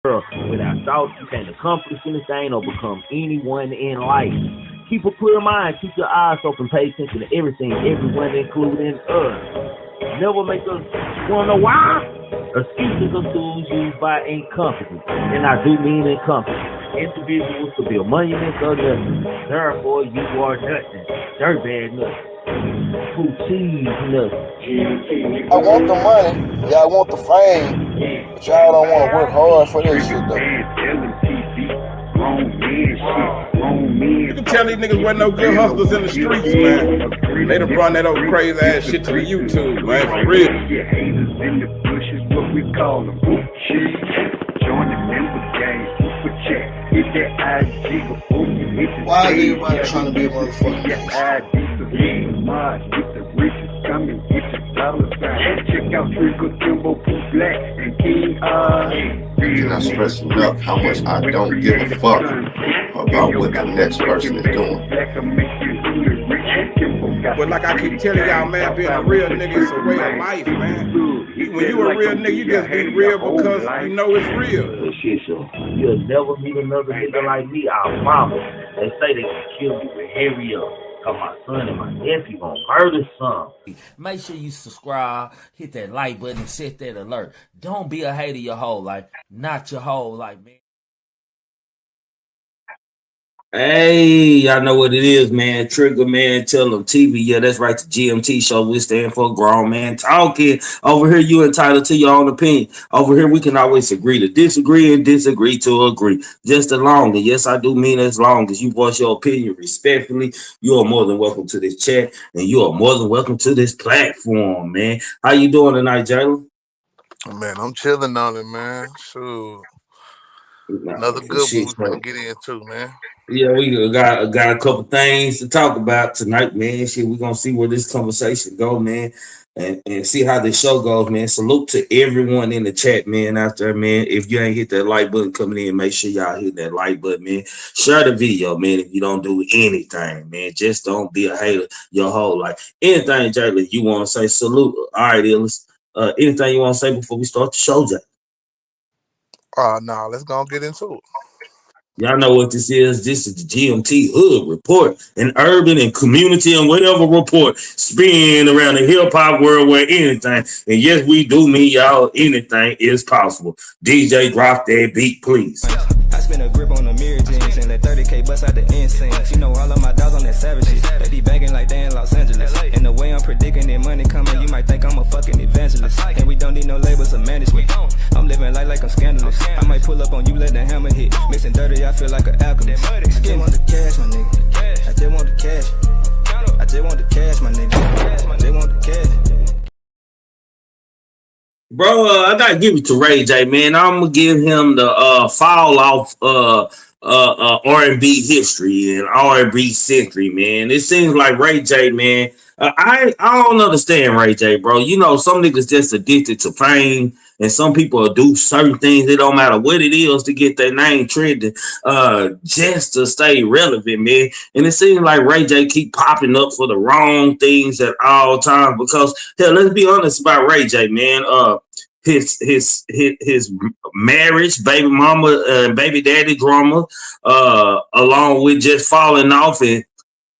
Without thought, you can't accomplish anything or become anyone in life. Keep a clear mind, keep your eyes open, pay attention to everything, everyone, including us. Never make us wanna know why? Excuses are tools used by incompetence, and I do mean incompetent individuals to build monuments or nothing. Therefore, you are nothing. Dirtbag nothing. Who cheese nothing. I want the money, y'all want the fame, but y'all don't want to work hard for this shit though. You can tell these niggas wasn't no good hustlers in the streets, man. They done brought that old crazy ass shit to the YouTube, man, for real. Why is everybody trying to be a motherfucker? I cannot stress enough how much I don't give a fuck about what the next person is doing. But like I keep telling y'all, man, being a real nigga is a way of life, man. When you a real nigga, you just be real because you know it's real. You'll never meet another nigga like me, our mama. They say they can kill you with hurry up. Cause my son and my nephew gonna murder some. Make sure you subscribe, hit that like button, and set that alert. Don't be a hater your whole life. Not your whole life, man. Hey, y'all know what it is, man. Trigger Man, tell them TV. Yeah, that's right. The GMT show. We stand for grown man talking. Over here, you entitled to your own opinion. Over here, we can always agree to disagree and disagree to agree. Just as long as, yes, I do mean as long as you voice your opinion respectfully, you are more than welcome to this chat, and you are more than welcome to this platform, man. How you doing tonight, Jalen? Man, I'm chilling on it, man. Sure. Another good one we're gonna get into, man. Yeah, we got a couple things to talk about tonight, man. Shit, we're gonna see where this conversation go, man, and see how this show goes, man. Salute to everyone in the chat, man, out there, man. If you ain't hit that like button coming in, make sure y'all hit that like button, man. Share the video, man, if you don't do anything, man. Just don't be a hater your whole life. Anything, Jalen, you want to say, salute. All right, Illis. Anything you want to say before we start the show, Jay? No, let's go and get into it. Y'all know what this is. This is the GMT Hood Report, an urban and community and whatever report spin around the hip-hop world where anything, and yes, we do mean y'all, anything is possible. DJ, drop that beat, please. I spin a grip on the mirror jeans and let 30K bust out the incense. You know all of my dogs on that savage shit. They be begging like they in Los Angeles. And the way I'm predicting that money coming, you might think I'm a fucking evangelist. And we don't need no labels or management. I'm living life like I'm scandalous. I might pull up on you, let the hammer hit. Mixing dirty, I feel like an alchemist. I just want the cash, my nigga. I just want the cash. I just want the cash, my nigga. I just want the cash. Bro, I gotta give it to Ray J, man. I'm gonna give him the fall off R&B history and R&B century, man. It seems like Ray J, man. I don't understand Ray J, bro. You know, some niggas just addicted to fame, and some people do certain things. It don't matter what it is to get their name trending, just to stay relevant, man. And it seems like Ray J keep popping up for the wrong things at all times. Because hell, let's be honest about Ray J, man. His marriage, baby mama, and baby daddy drama, along with just falling off and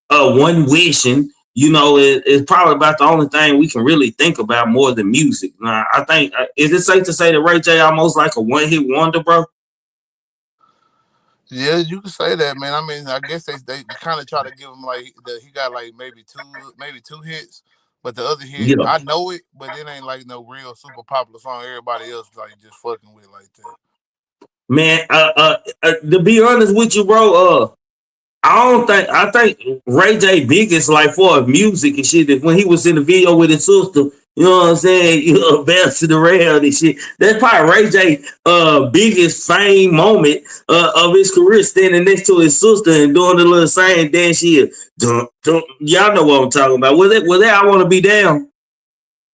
one wishing. You know, it's probably about the only thing we can really think about more than music. Now, I think, is it safe to say that Ray J almost like a one-hit wonder, bro? Yeah, you can say that, man. I mean, I guess they kind of try to give him like he got like maybe two hits, but the other hit, yeah. I know it, but it ain't like no real super popular song. Everybody else like just fucking with like that. Man, to be honest with you, bro, I think Ray J biggest like for music and shit is when he was in the video with his sister, you know what I'm saying? You know, bouncing around and shit. That's probably Ray J biggest fame moment of his career, standing next to his sister and doing the little same dance shit. Y'all know what I'm talking about. Was that I Want to Be Down?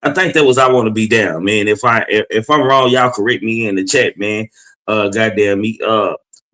I think that was I Want to Be Down, man. If I'm wrong, y'all correct me in the chat, man. Goddamn me.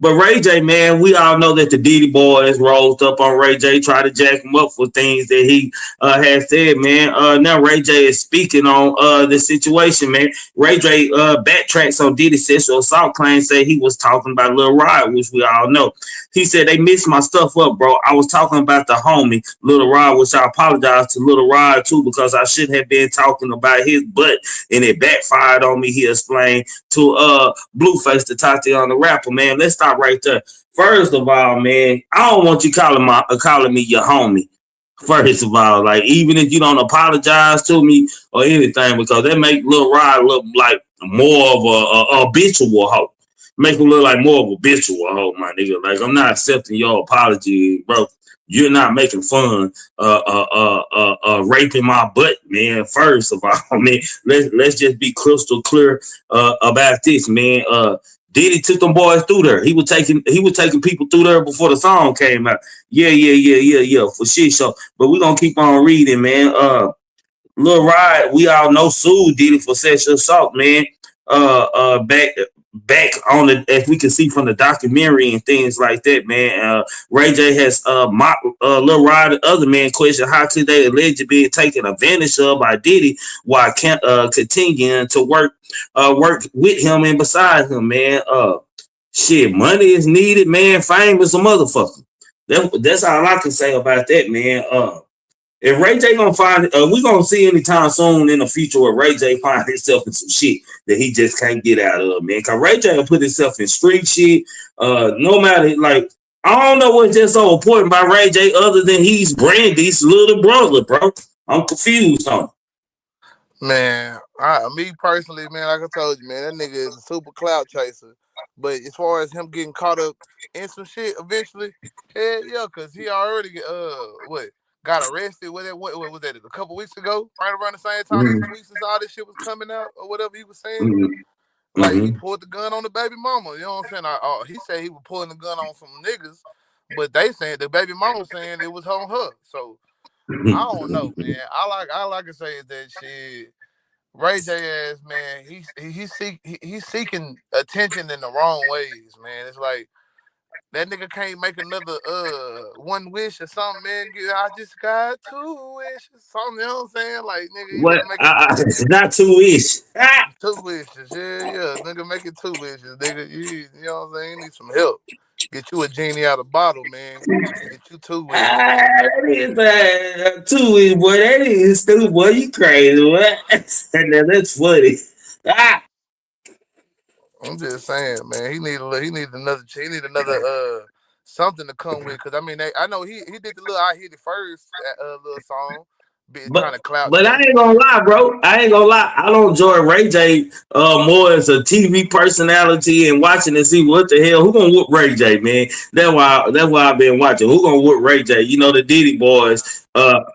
But Ray J, man, we all know that the Diddy boys rolled up on Ray J, tried to jack him up for things that he had said, man. Now Ray J is speaking on the situation, man. Ray J backtracks on Diddy's sexual assault claim, say he was talking about Lil Rod, which we all know. He said they mixed my stuff up, bro. I was talking about the homie Lil Rod, which I apologize to Lil Rod too, because I should have been talking about his butt and it backfired on me. He explained to Blueface, the Tatiana rapper, man. Let's stop right there. First of all, man, I don't want you calling me your homie. First of all, like, even if you don't apologize to me or anything, because that make Lil Rod look like more of a habitual hoe. Make him look like more of a habitual hoe, my nigga. Like, I'm not accepting your apology, bro. You're not making fun raping my butt, man. First of all, man, let's just be crystal clear about this, man. Diddy took them boys through there. He was taking people through there before the song came out. Yeah, for shit. So, but we're gonna keep on reading, man. Lil Rod, we all know sued Diddy for sexual assault, man. Back on the, as we can see from the documentary and things like that, man. Ray J has mocked Lil Rod and other men, question how could they allegedly be taken advantage of by Diddy while continuing to work with him and beside him, man. Shit, money is needed, man. Fame is a motherfucker. That's all I can say about that, man. If Ray J gonna find, we gonna see anytime soon in the future where Ray J find himself in some shit that he just can't get out of, man. Cause Ray J will put himself in street shit. No matter, like, I don't know what's just so important by Ray J other than he's Brandy's little brother, bro. I'm confused on it. Man, me personally, man, like I told you, man, that nigga is a super clout chaser. But as far as him getting caught up in some shit eventually, hell yeah, cause he already got arrested. What was that? A couple weeks ago, right around the same time these tweets and all this shit was coming out or whatever he was saying. Like, he pulled the gun on the baby mama. You know what I'm saying? He said he was pulling the gun on some niggas, but they saying the baby mama saying it was on her. So I don't know, man. All I can say is that shit. Ray J ass, man, he's seeking attention in the wrong ways, man. It's like that nigga can't make another one wish or something, man. I just got 2 wishes, something. You know what I'm saying? Like, nigga, you What? make Not 2 wishes. 2 wishes, yeah. Nigga, make it 2 wishes, nigga. You know what I'm saying? You need some help. Get you a genie out of bottle, man. Get you 2 wishes. That is 2 wishes, boy. That is stupid, boy. You crazy, what? That's funny. I'm just saying, man. He need another something to come with. Cause I mean, I know he did the little I hit it first little song, trying to clout. But I ain't gonna lie, bro. I don't enjoy Ray J more as a TV personality and watching to see what the hell who gonna whoop Ray J, man. That's why I've been watching. Who gonna whoop Ray J? You know, the Diddy boys.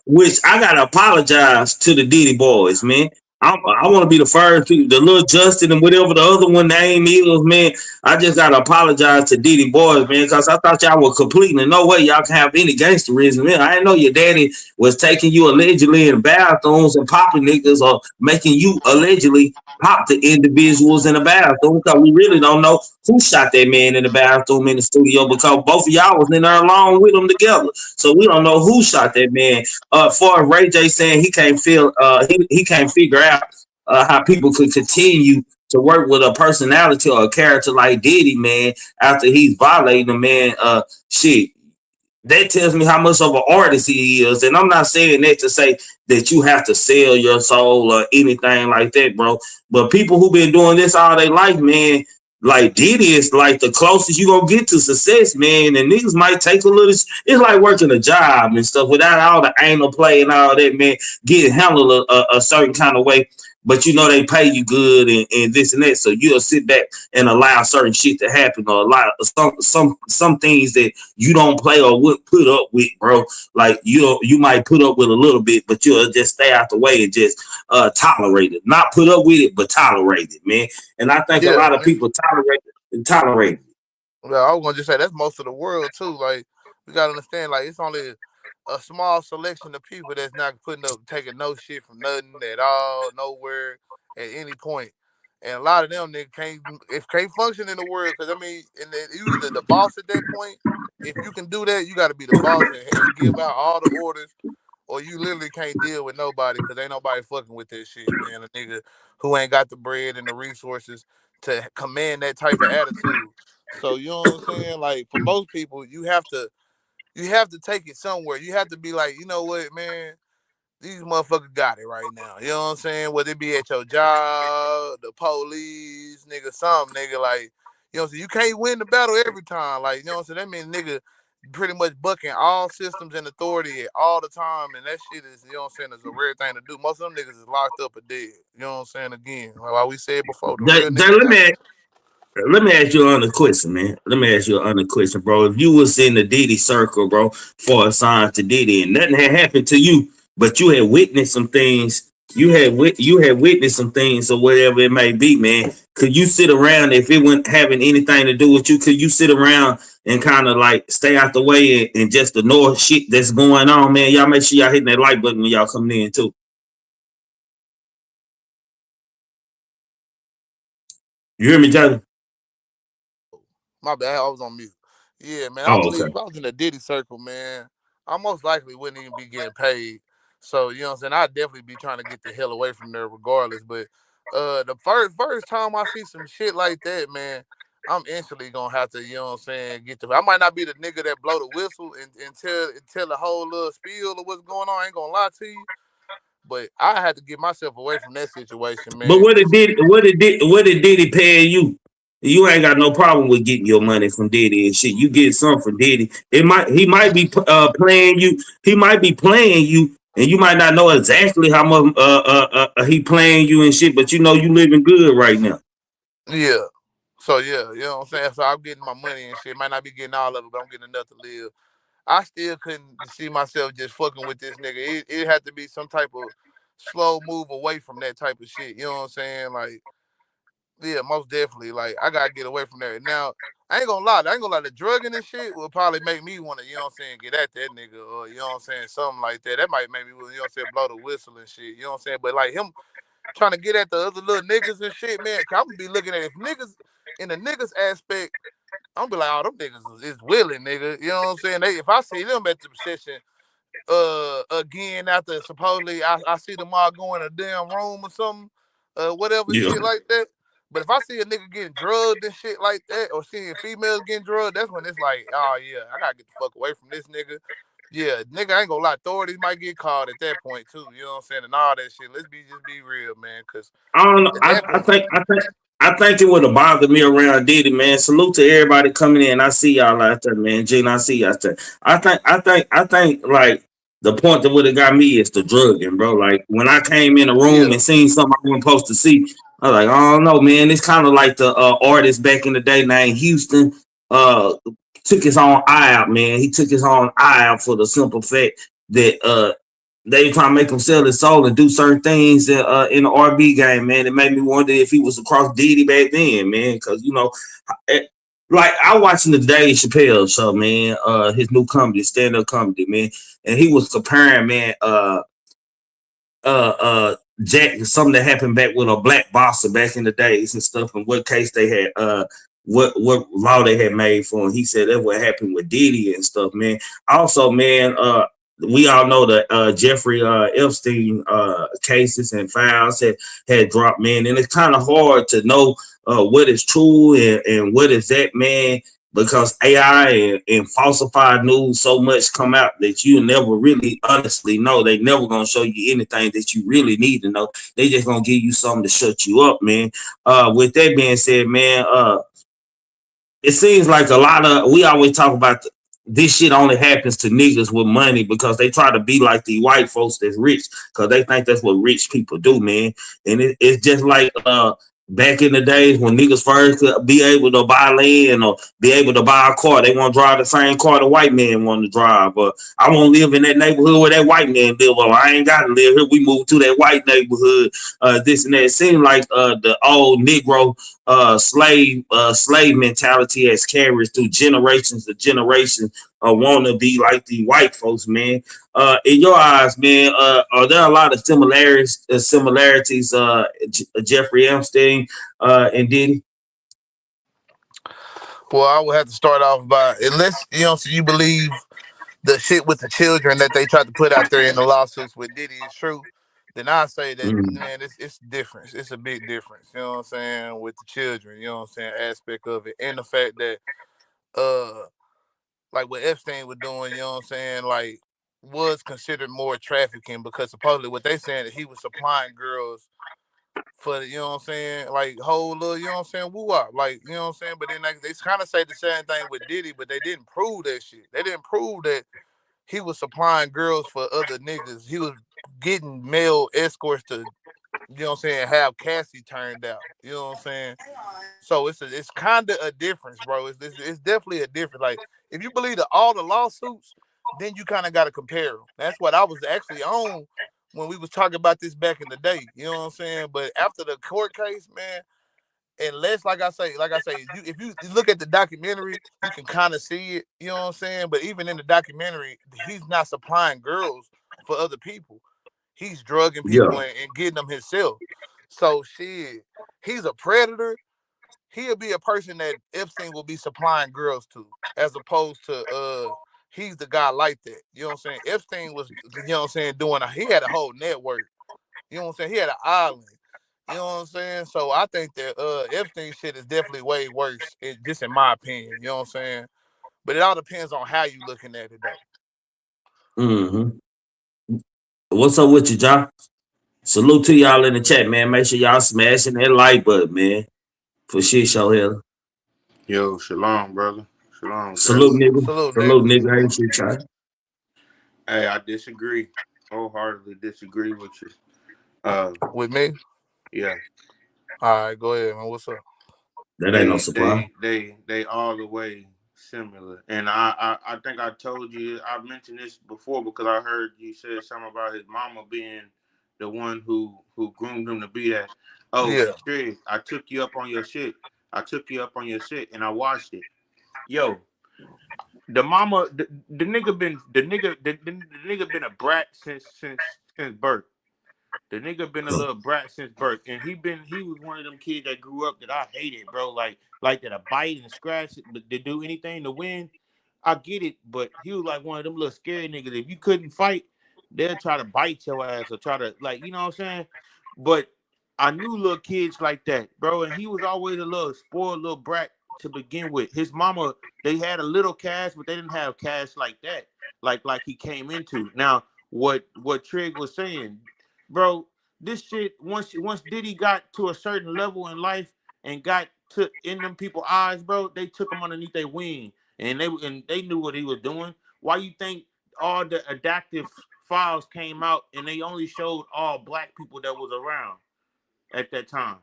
Which I gotta apologize to the Diddy boys, man. I want to be the first to the little Justin and whatever the other one name is, man. I just gotta apologize to Diddy boys, man, because I thought y'all were complete and no way y'all can have any gangsterism. Man, I didn't know your daddy was taking you allegedly in bathrooms and popping niggas or making you allegedly pop the individuals in the bathroom, because we really don't know who shot that man in the bathroom in the studio, because both of y'all was in there along with them together. So we don't know who shot that man. For Ray J saying he can't figure out how people could continue to work with a personality or a character like Diddy, man, after he's violating the man. Shit, that tells me how much of an artist he is. And I'm not saying that to say that you have to sell your soul or anything like that, bro. But people who been doing this all their life, man, like Diddy is like the closest you gonna get to success, man. And niggas might take a little. It's like working a job and stuff without all the anal play and all that, man. Getting handled a certain kind of way, but you know they pay you good and this and that. So you'll sit back and allow certain shit to happen, or a lot of some things that you don't play or would put up with, bro. Like you might put up with a little bit, but you'll just stay out the way and just tolerate it. Not put up with it, but tolerate it, man. And I think a lot of people tolerate it. Well, I was gonna just say that's most of the world too. Like, we gotta understand, like, it's only a small selection of people that's not taking no shit from nothing at all, nowhere, at any point. And a lot of them niggas can't function in the world. Because I mean, you the boss at that point. If you can do that, you got to be the boss and give out all the orders, or you literally can't deal with nobody because ain't nobody fucking with that shit, man. A nigga who ain't got the bread and the resources to command that type of attitude. So you know what I'm saying? Like for most people, you have to take it somewhere. You have to be like, you know what, man, these motherfuckers got it right now. You know what I'm saying? Whether it be at your job, the police, nigga, something, nigga, like, you know what I'm saying? You can't win the battle every time. Like, you know what I'm saying? That means nigga pretty much bucking all systems and authority all the time. And that shit is, you know what I'm saying, is a rare thing to do. Most of them niggas is locked up or dead. You know what I'm saying? Again, like we said before, the real niggas Let me ask you another question, man. Let me ask you another question, bro. If you was in the Diddy circle, bro, for a sign to Diddy, and nothing had happened to you, but you had witnessed some things, you had witnessed some things, or whatever it may be, man. Could you sit around if it wasn't having anything to do with you? Could you sit around and kind of like stay out the way and just ignore shit that's going on, man? Y'all make sure y'all hitting that like button when y'all coming in too. You hear me, Jalen? My bad, I was on mute. Yeah, man, I Oh, believe okay. if I was in the Diddy circle, man, I most likely wouldn't even be getting paid. So, you know what I'm saying? I'd definitely be trying to get the hell away from there regardless. But the first time I see some shit like that, man, I'm instantly gonna have to, you know what I'm saying, I might not be the nigga that blow the whistle and tell the whole little spiel of what's going on. I ain't gonna lie to you. But I had to get myself away from that situation, But man. Cause what did Diddy pay you? You ain't got no problem with getting your money from Diddy and shit. You get something from Diddy. He might be playing you. He might be playing you, and you might not know exactly how much he playing you and shit. But you know you living good right now. yeah. So yeah, you know what I'm saying? So I'm getting my money and shit. Might not be getting all of it, but I'm getting enough to live. I still couldn't see myself just fucking with this nigga. It had to be some type of slow move away from that type of shit. You know what I'm saying? Like, yeah, most definitely. Like, I gotta get away from there. Now, I ain't gonna lie. The drugging and shit will probably make me want to, you know what I'm saying, get at that nigga or, you know what I'm saying, something like that. That might make me, you know what I'm saying, blow the whistle and shit. You know what I'm saying? But like him trying to get at the other little niggas and shit, man, I'm gonna be looking at if niggas in the niggas aspect, I'm gonna be like, oh, them niggas is willing, nigga. You know what I'm saying? If I see them at the session again after supposedly I see them all go in a damn room or something, whatever Yeah. shit like that. But if I see a nigga getting drugged and shit like that, or seeing females getting drugged, that's when it's like, oh yeah, I gotta get the fuck away from this nigga. Yeah, nigga, I ain't gonna lie, authorities might get called at that point too. You know what I'm saying? And all that shit. Let's just be real, man. Cause I don't know. at that point, I think it would have bothered me around Diddy, man. Salute to everybody coming in. I see y'all out there, man. Gene, I see y'all out there. I think like the point that would have got me is the drugging, bro. Like when I came in the room yeah, and seen something I wasn't supposed to see, I was like, I don't know, man. It's kind of like the artist back in the day named Houston. Took his own eye out, man. He took his own eye out for the simple fact that they trying to make him sell his soul and do certain things in the RB game, man. It made me wonder if he was across Diddy back then, man. Because you know, like I watching the Dave Chappelle show, man. His new comedy, stand up comedy, man, and he was comparing, man. Jack, something that happened back with a black boxer back in the days and stuff, and what case they had, what law they had made for him. He said that's what happened with Diddy and stuff, man. Also, man, we all know that Jeffrey Epstein cases and files had dropped, man, and it's kind of hard to know what is true and what is that, man, because AI and falsified news so much come out that you never really honestly know. They never gonna show you anything that you really need to know. They just gonna give you something to shut you up, man. With that being said, man, it seems like a lot of we always talk about this shit only happens to niggas with money because they try to be like the white folks that's rich because they think that's what rich people do, man. And it's just like back in the days when niggas first could be able to buy land or be able to buy a car, they want to drive the same car the white man want to drive. But I want to live in that neighborhood where that white man live. Well, I ain't got to live here. We moved to that white neighborhood. This and that. It seemed like the old Negro slave mentality has carried through generations to generations want to be like the white folks, man. In your eyes, man, are there a lot of similarities, Jeffrey Epstein and Diddy? Well, I would have to start off by, unless so you believe the shit with the children that they tried to put out there in the lawsuits with Diddy is true, then I say that, man, it's different. It's a big difference. You know what I'm saying, with the children. You know what I'm saying, aspect of it, and the fact that like what Epstein was doing. You know what I'm saying, like was considered more trafficking because supposedly what they saying that he was supplying girls for the, you know what I'm saying, like whole little, you know what I'm saying, woo wop, like, you know what I'm saying. But then they kind of say the same thing with Diddy, but they didn't prove that shit. They didn't prove that he was supplying girls for other niggas. He was getting male escorts to, you know what I'm saying, have Cassie turned out. You know what I'm saying? So it's kind of a difference, bro. It's definitely a difference. Like, if you believe that all the lawsuits, then you kind of got to compare them. That's what I was actually on when we was talking about this back in the day. You know what I'm saying? But after the court case, man, unless, like I say, if you look at the documentary, you can kind of see it. You know what I'm saying? But even in the documentary, he's not supplying girls for other people. He's drugging people and getting them himself. So shit, he's a predator. He'll be a person that Epstein will be supplying girls to, as opposed to he's the guy like that. You know what I'm saying? Epstein was, you know what I'm saying, he had a whole network. You know what I'm saying? He had an island. You know what I'm saying? So I think that Epstein shit is definitely way worse, just in my opinion. You know what I'm saying? But it all depends on how you looking at it, though. What's up with you, John? Salute to y'all in the chat, man. Make sure y'all smashing that like button, man. For shit show here. Yo, shalom, brother. Shalom. Salute, nigga. Salute, nigga. Ain't shit, John. Hey, I disagree. Wholeheartedly disagree with you. With me? Yeah. All right, go ahead, man. What's up? That ain't no surprise. They all the way similar. And I think I told you, I mentioned this before because I heard you said something about his mama being the one who groomed him to be that. Oh, yeah. Trig, I took you up on your shit. And I watched it. Yo, the mama, the nigga been a brat since birth. The nigga been a little brat since birth, and he was one of them kids that grew up that I hated, bro. Like that I bite and scratch, but to do anything to win, I get it. But he was like one of them little scary niggas. If you couldn't fight, they'll try to bite your ass or try to, like, you know what I'm saying. But I knew little kids like that, bro, and he was always a little spoiled little brat to begin with. His mama, they had a little cash, but they didn't have cash like that, like he came into. Now, what Trig was saying, bro, this shit, once Diddy got to a certain level in life and got to in them people's eyes, bro, they took him underneath their wing, and they knew what he was doing. Why you think all the adaptive files came out and they only showed all black people that was around at that time?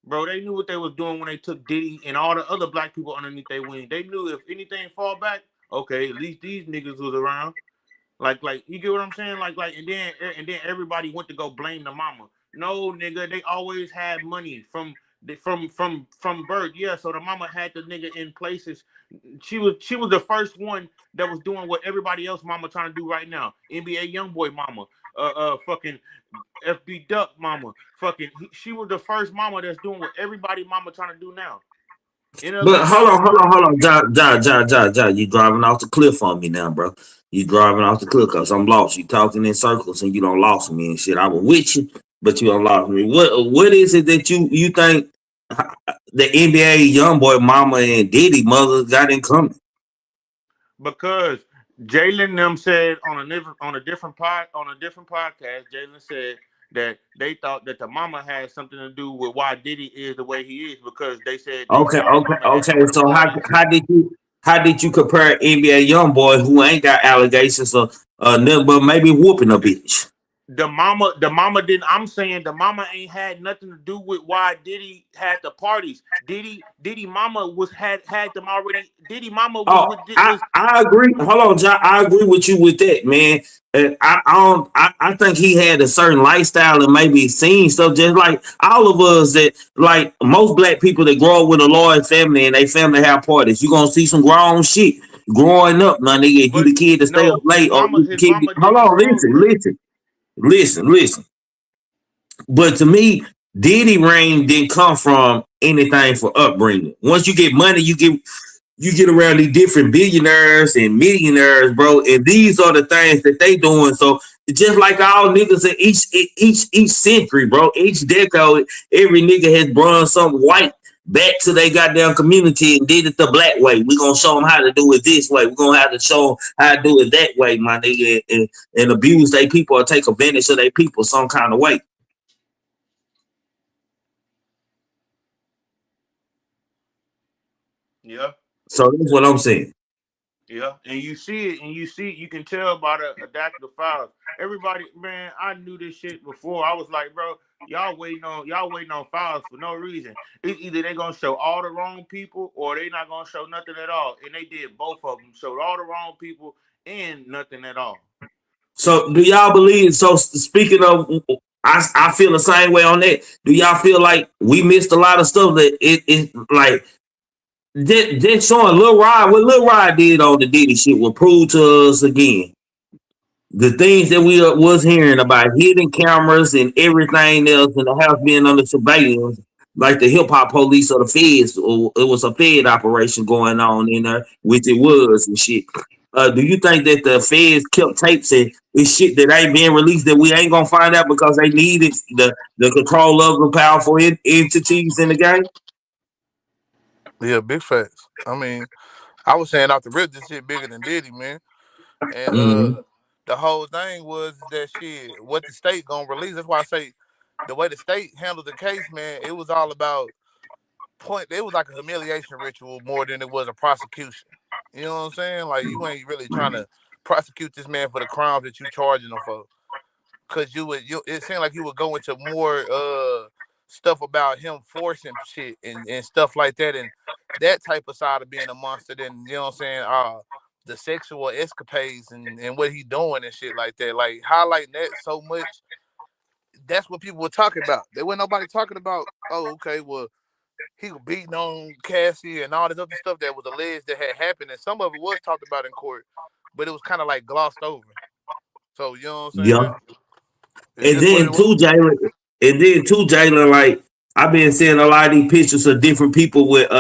Bro, they knew what they was doing when they took Diddy and all the other black people underneath their wing. They knew if anything fall back, okay, at least these niggas was around. Like you get what I'm saying? Like and then everybody went to go blame the mama. No, nigga, they always had money from birth. Yeah, so the mama had the nigga in places. She was the first one that was doing what everybody else mama trying to do right now. NBA YoungBoy mama, fucking FB Duck mama, she was the first mama that's doing what everybody mama trying to do now. But hold on, John, you driving off the cliff on me now, bro. You driving off the cliff because I'm lost. You talking in circles and you don't lost me and shit. I was with you, but you don't lost me. What is it that you think the NBA YoungBoy mama and Diddy mother got in common? Because Jalen them said on a different podcast, Jalen said that they thought that the mama had something to do with why Diddy is the way he is, because they said okay. So how did you compare NBA YoungBoy who ain't got allegations or nothing but maybe whooping a bitch? The mama didn't. I'm saying the mama ain't had nothing to do with why Diddy had the parties. Diddy mama had them already. Diddy mama was. I agree. Hold on, John. I agree with you with that, man. I think he had a certain lifestyle and maybe seen stuff just like all of us, that like most black people that grow up with a large family and they family have parties. You gonna see some grown shit. growing up, my nigga, if you the kid to stay up no, late, or you the his kid, mama hold did it on, wrong, bro. listen. But to me, Diddy reign didn't come from anything for upbringing. Once you get money, you get around these different billionaires and millionaires, bro, and these are the things that they doing. So just like all niggas in each century, bro, each decade, every nigga has brought some white back to their goddamn community and did it the black way. We're gonna show them how to do it this way. We're gonna have to show them how to do it that way, my nigga, and abuse their people or take advantage of their people some kind of way. Yeah. So that's what I'm saying. Yeah, and you see it, you can tell by the adaptive files. Everybody, man, I knew this shit before. I was like, bro, y'all waiting on files for no reason. It's either they gonna show all the wrong people or they not gonna show nothing at all. And they did both of them, showed all the wrong people and nothing at all. So do y'all believe? So speaking of, I feel the same way on that. Do y'all feel like we missed a lot of stuff that it like? That showing Lil Rod, what Lil Rod did on the Diddy shit will prove to us again the things that we was hearing about hidden cameras and everything else in the house being under surveillance, like the hip hop police or the feds, or it was a Fed operation going on in there, which it was and shit. Do you think that the feds kept tapes and shit that ain't being released that we ain't gonna find out because they needed the control of the powerful entities in the game? Yeah, big facts. I mean, I was saying off the rip, this shit bigger than Diddy, man. And the whole thing was that shit, what the state gonna release. That's why I say the way the state handled the case, man, it was all about it was like a humiliation ritual more than it was a prosecution. You know what I'm saying? Like you ain't really trying to prosecute this man for the crimes that you charging him for. Cause it seemed like you would go into more stuff about him forcing shit and stuff like that, and that type of side of being a monster than, you know what I'm saying, the sexual escapades and what he doing and shit like that. Like highlighting that so much, that's what people were talking about. There wasn't nobody talking about, oh, okay, well, he was beating on Cassie and all this other stuff that was alleged that had happened, and some of it was talked about in court, but it was kind of like glossed over. So you know what I'm saying? Yeah. And then too, Jalen, like I've been seeing a lot of these pictures of different people with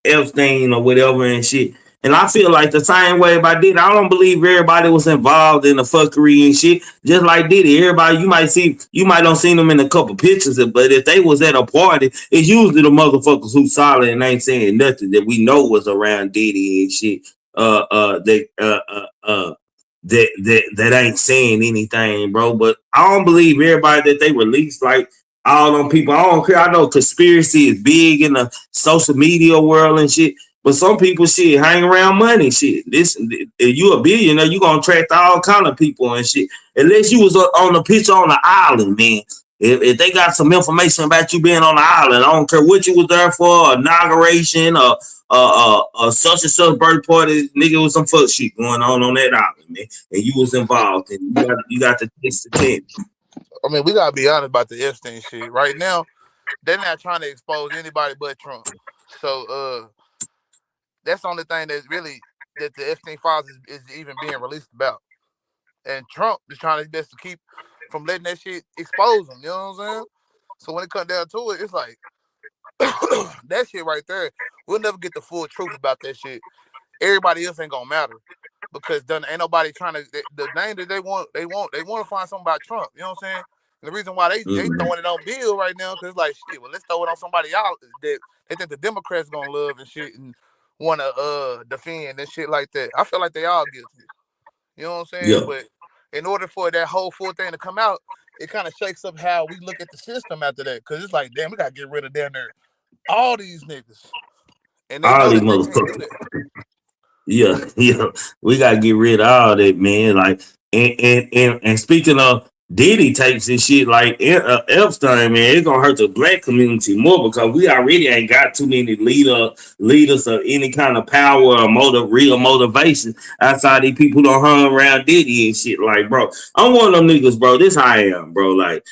Epstein or whatever and shit. And I feel like the same way about Diddy. I don't believe everybody was involved in the fuckery and shit. Just like Diddy, everybody you might don't seen them in a couple pictures, but if they was at a party, it's usually the motherfuckers who solid and ain't saying nothing that we know was around Diddy and shit. That ain't saying anything, bro. But I don't believe everybody that they released, like all them people. I don't care. I know conspiracy is big in the social media world and shit. But some people shit hang around money shit. This if you a billionaire, you gonna attract all kind of people and shit. Unless you was on the picture on the island, man. If they got some information about you being on the island, I don't care what you was there for, inauguration or such and such birth party, nigga, was some fuck shit going on that island, man, and you was involved, and you got to taste the tent. I mean, we gotta be honest about the Epstein shit. Right now, they're not trying to expose anybody but Trump. So that's the only thing that's really that the Epstein files is even being released about. And Trump is trying his best to keep from letting that shit expose him. You know what I'm saying? So when it comes down to it, it's like that shit right there. We'll never get the full truth about that shit. Everybody else ain't gonna matter because ain't nobody trying to. The name that they want to find something about Trump. You know what I'm saying? And the reason why they throwing it on Bill right now because like shit. Well, let's throw it on somebody else that they think the Democrats gonna love and shit and want to defend and shit like that. I feel like they all guilty. You know what I'm saying? Yeah. But in order for that whole full thing to come out, it kind of shakes up how we look at the system after that. Because it's like, damn, we got to get rid of down there all these niggas. And they all know these that they can't do that. Yeah. We got to get rid of all that, man. Like, and speaking of Diddy tapes and shit, like Epstein, man, it's going to hurt the black community more because we already ain't got too many leaders of any kind of power or real motivation outside these people who don't hung around Diddy and shit. Like, bro, I'm one of them niggas, bro. This how I am, bro. Like,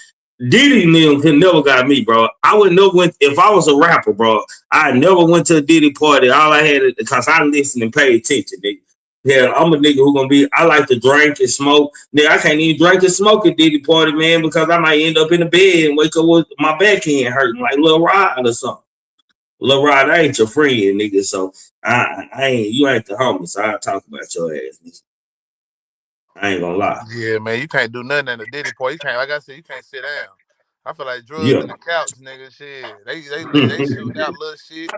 Diddy never got me, bro. I would never went if I was a rapper, bro. I never went to a Diddy party. All I had because I listened and paid attention, nigga. Yeah, I'm a nigga who gonna be. I like to drink and smoke. Nigga, I can't even drink and smoke at Diddy party, man, because I might end up in the bed and wake up with my back end hurting like Lil Rod or something. Lil Rod, I ain't your friend, nigga. So I ain't. You ain't the homie. So I'll talk about your ass, nigga. I ain't gonna lie. Yeah, man, you can't do nothing in the Diddy party. You can't, like I said, you can't sit down. I feel like drugs Yeah. in the couch, nigga. Shit, they shooting out little shit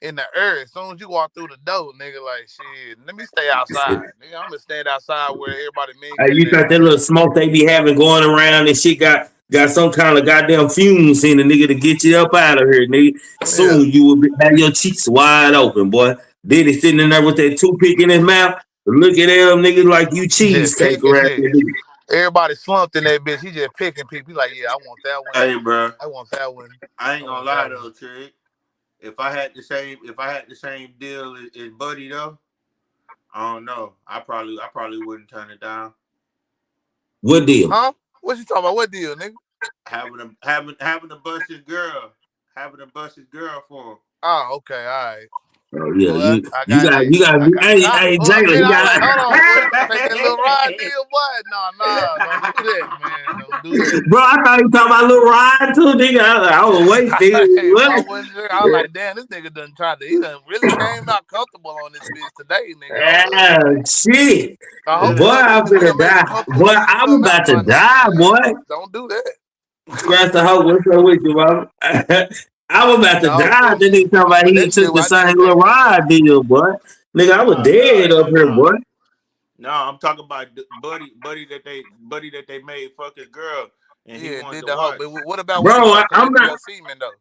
in the air. As soon as you walk through the door, nigga, like shit. Let me stay outside, nigga. I'm gonna stand outside where everybody mingling. You got that little smoke they be having going around and shit got some kind of goddamn fumes in the nigga to get you up out of here, nigga. Soon you will have your cheeks wide open, boy. Then he sitting in there with that toothpick in his mouth, looking at him, nigga, like you cheesecake around here, nigga. Everybody slumped in that bitch. He just picking people. He like, yeah, I want that one. Hey, bro, I want that one. I ain't gonna lie though, Trick. If I had the same deal as Buddy though, I don't know. I probably wouldn't turn it down. What deal? Huh? What you talking about? What deal, nigga? Having to bust his girl. Having to bust his girl for him. Oh, okay, all right. Oh, yeah, well, you got. Hey, Jalen, you got. Hold on, boy. Take that little ride deal, boy. Nah, don't do that, man. Don't do that. Bro, I thought you talking about little ride too, nigga. I was waiting, nigga. I was like, damn, this nigga he done really came out comfortable on this bitch today, nigga. Yeah, shit. Boy, I'm gonna die. Boy, I'm about to die, boy. Don't do that. Scratch the hoe. What's up with you, bro? I was about to die. Then they talking about he took the same little ride deal, boy. Nigga, I was dead up here, boy. No, I'm talking about Buddy that they made fuck his girl. And he did the hoe. But what about bro? I'm not semen though.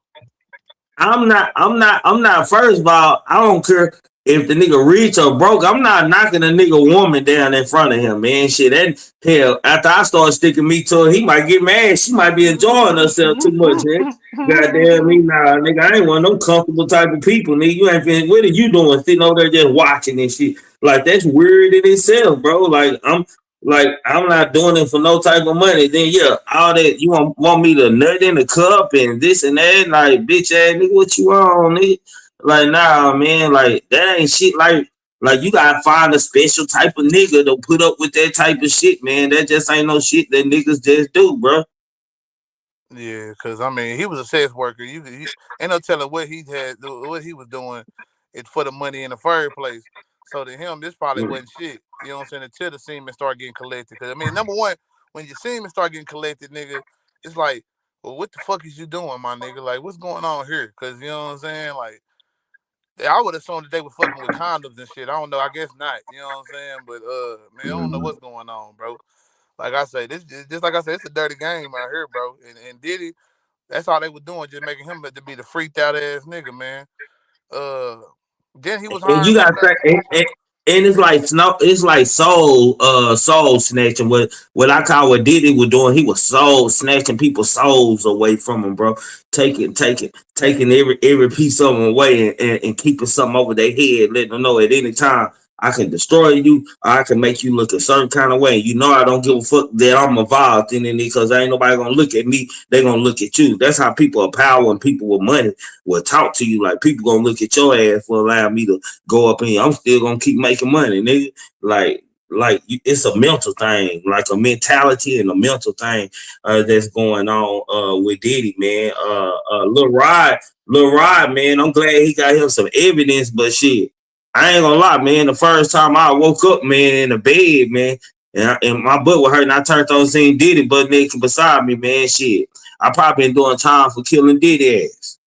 I'm not. First of all, I don't care if the nigga rich or broke. I'm not knocking a nigga woman down in front of him, man. Shit, that hell. After I start sticking me to her, he might get mad. She might be enjoying herself too much, man. Goddamn me, nah, nigga. I ain't one of them comfortable type of people, nigga. You ain't been. What are you doing? Sitting over there just watching and shit. Like that's weird in itself, bro. Like I'm not doing it for no type of money. Then yeah, all that you want me to nut in the cup and this and that, like bitch ass nigga, what you on, nigga? Like nah, man, like that ain't shit. Like you gotta find a special type of nigga to put up with that type of shit, man. That just ain't no shit that niggas just do, bro. Yeah, because I mean, he was a sex worker. You ain't no telling what he was doing. It's for the money in the first place. So to him, this probably wasn't shit. You know what I'm saying? Until the semen start getting collected. Because I mean, number one, when your semen start getting collected, nigga, it's like, well, what the fuck is you doing, my nigga? Like, what's going on here? Because you know what I'm saying? Like, I would assume that they were fucking with condoms and shit. I don't know. I guess not. You know what I'm saying? But man, I don't know what's going on, bro. Like I say, this just like I said, it's a dirty game out here, bro. And Diddy, that's all they were doing, just making him to be the freaked out ass nigga, man. Then he was and you got and it's like soul snatching. What I call what Diddy was doing, he was soul snatching people's souls away from him, bro. Taking every piece of them away and keeping something over their head, letting them know at any time I can destroy you, or I can make you look a certain kind of way. You know I don't give a fuck that I'm involved in it because ain't nobody gonna look at me. They gonna look at you. That's how people of power and people with money will talk to you. Like people gonna look at your ass for allowing me to go up in here. I'm still gonna keep making money, nigga. Like it's a mental thing, like a mentality and a mental thing that's going on with Diddy, man. Lil Rod, man. I'm glad he got him some evidence, but shit. I ain't gonna lie, man. The first time I woke up, man, in the bed, man, and my butt was hurting, I turned on seeing Diddy butt naked beside me, man. Shit, I probably been doing time for killing Diddy ass,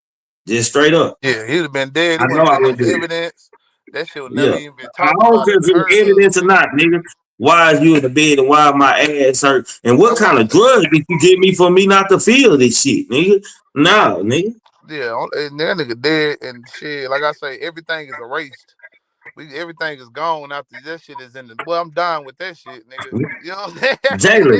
just straight up. Yeah, he'd have been dead. I know I would do evidence. That shit would never even been talked about. I don't care if it's evidence or not, nigga. Why is you in the bed and why my ass hurt? And what kind of drug did you give me for me not to feel this shit, nigga? No, nigga. Yeah, and that nigga dead and shit. Like I say, everything is erased. Everything is gone after that shit is in the. Well, I'm dying with that shit, nigga. You know what I'm saying?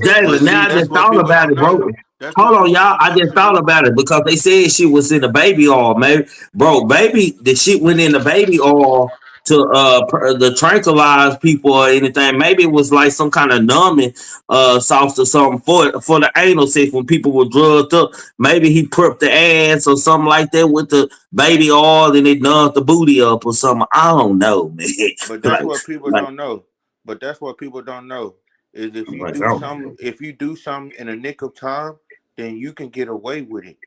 Jalen, now I just thought about it, bro. Hold on, y'all. I just thought about it because they said she was in the baby oil, man. Bro, baby, the shit went in the baby oil the tranquilize people or anything. Maybe it was like some kind of numbing sauce or something for the anal sex when people were drugged up. Maybe he prepped the ass or something like that with the baby oil and it numbed the booty up or something. I don't know, man. But that's what people don't know. But that's what people don't know is if you do something in a nick of time, then you can get away with it.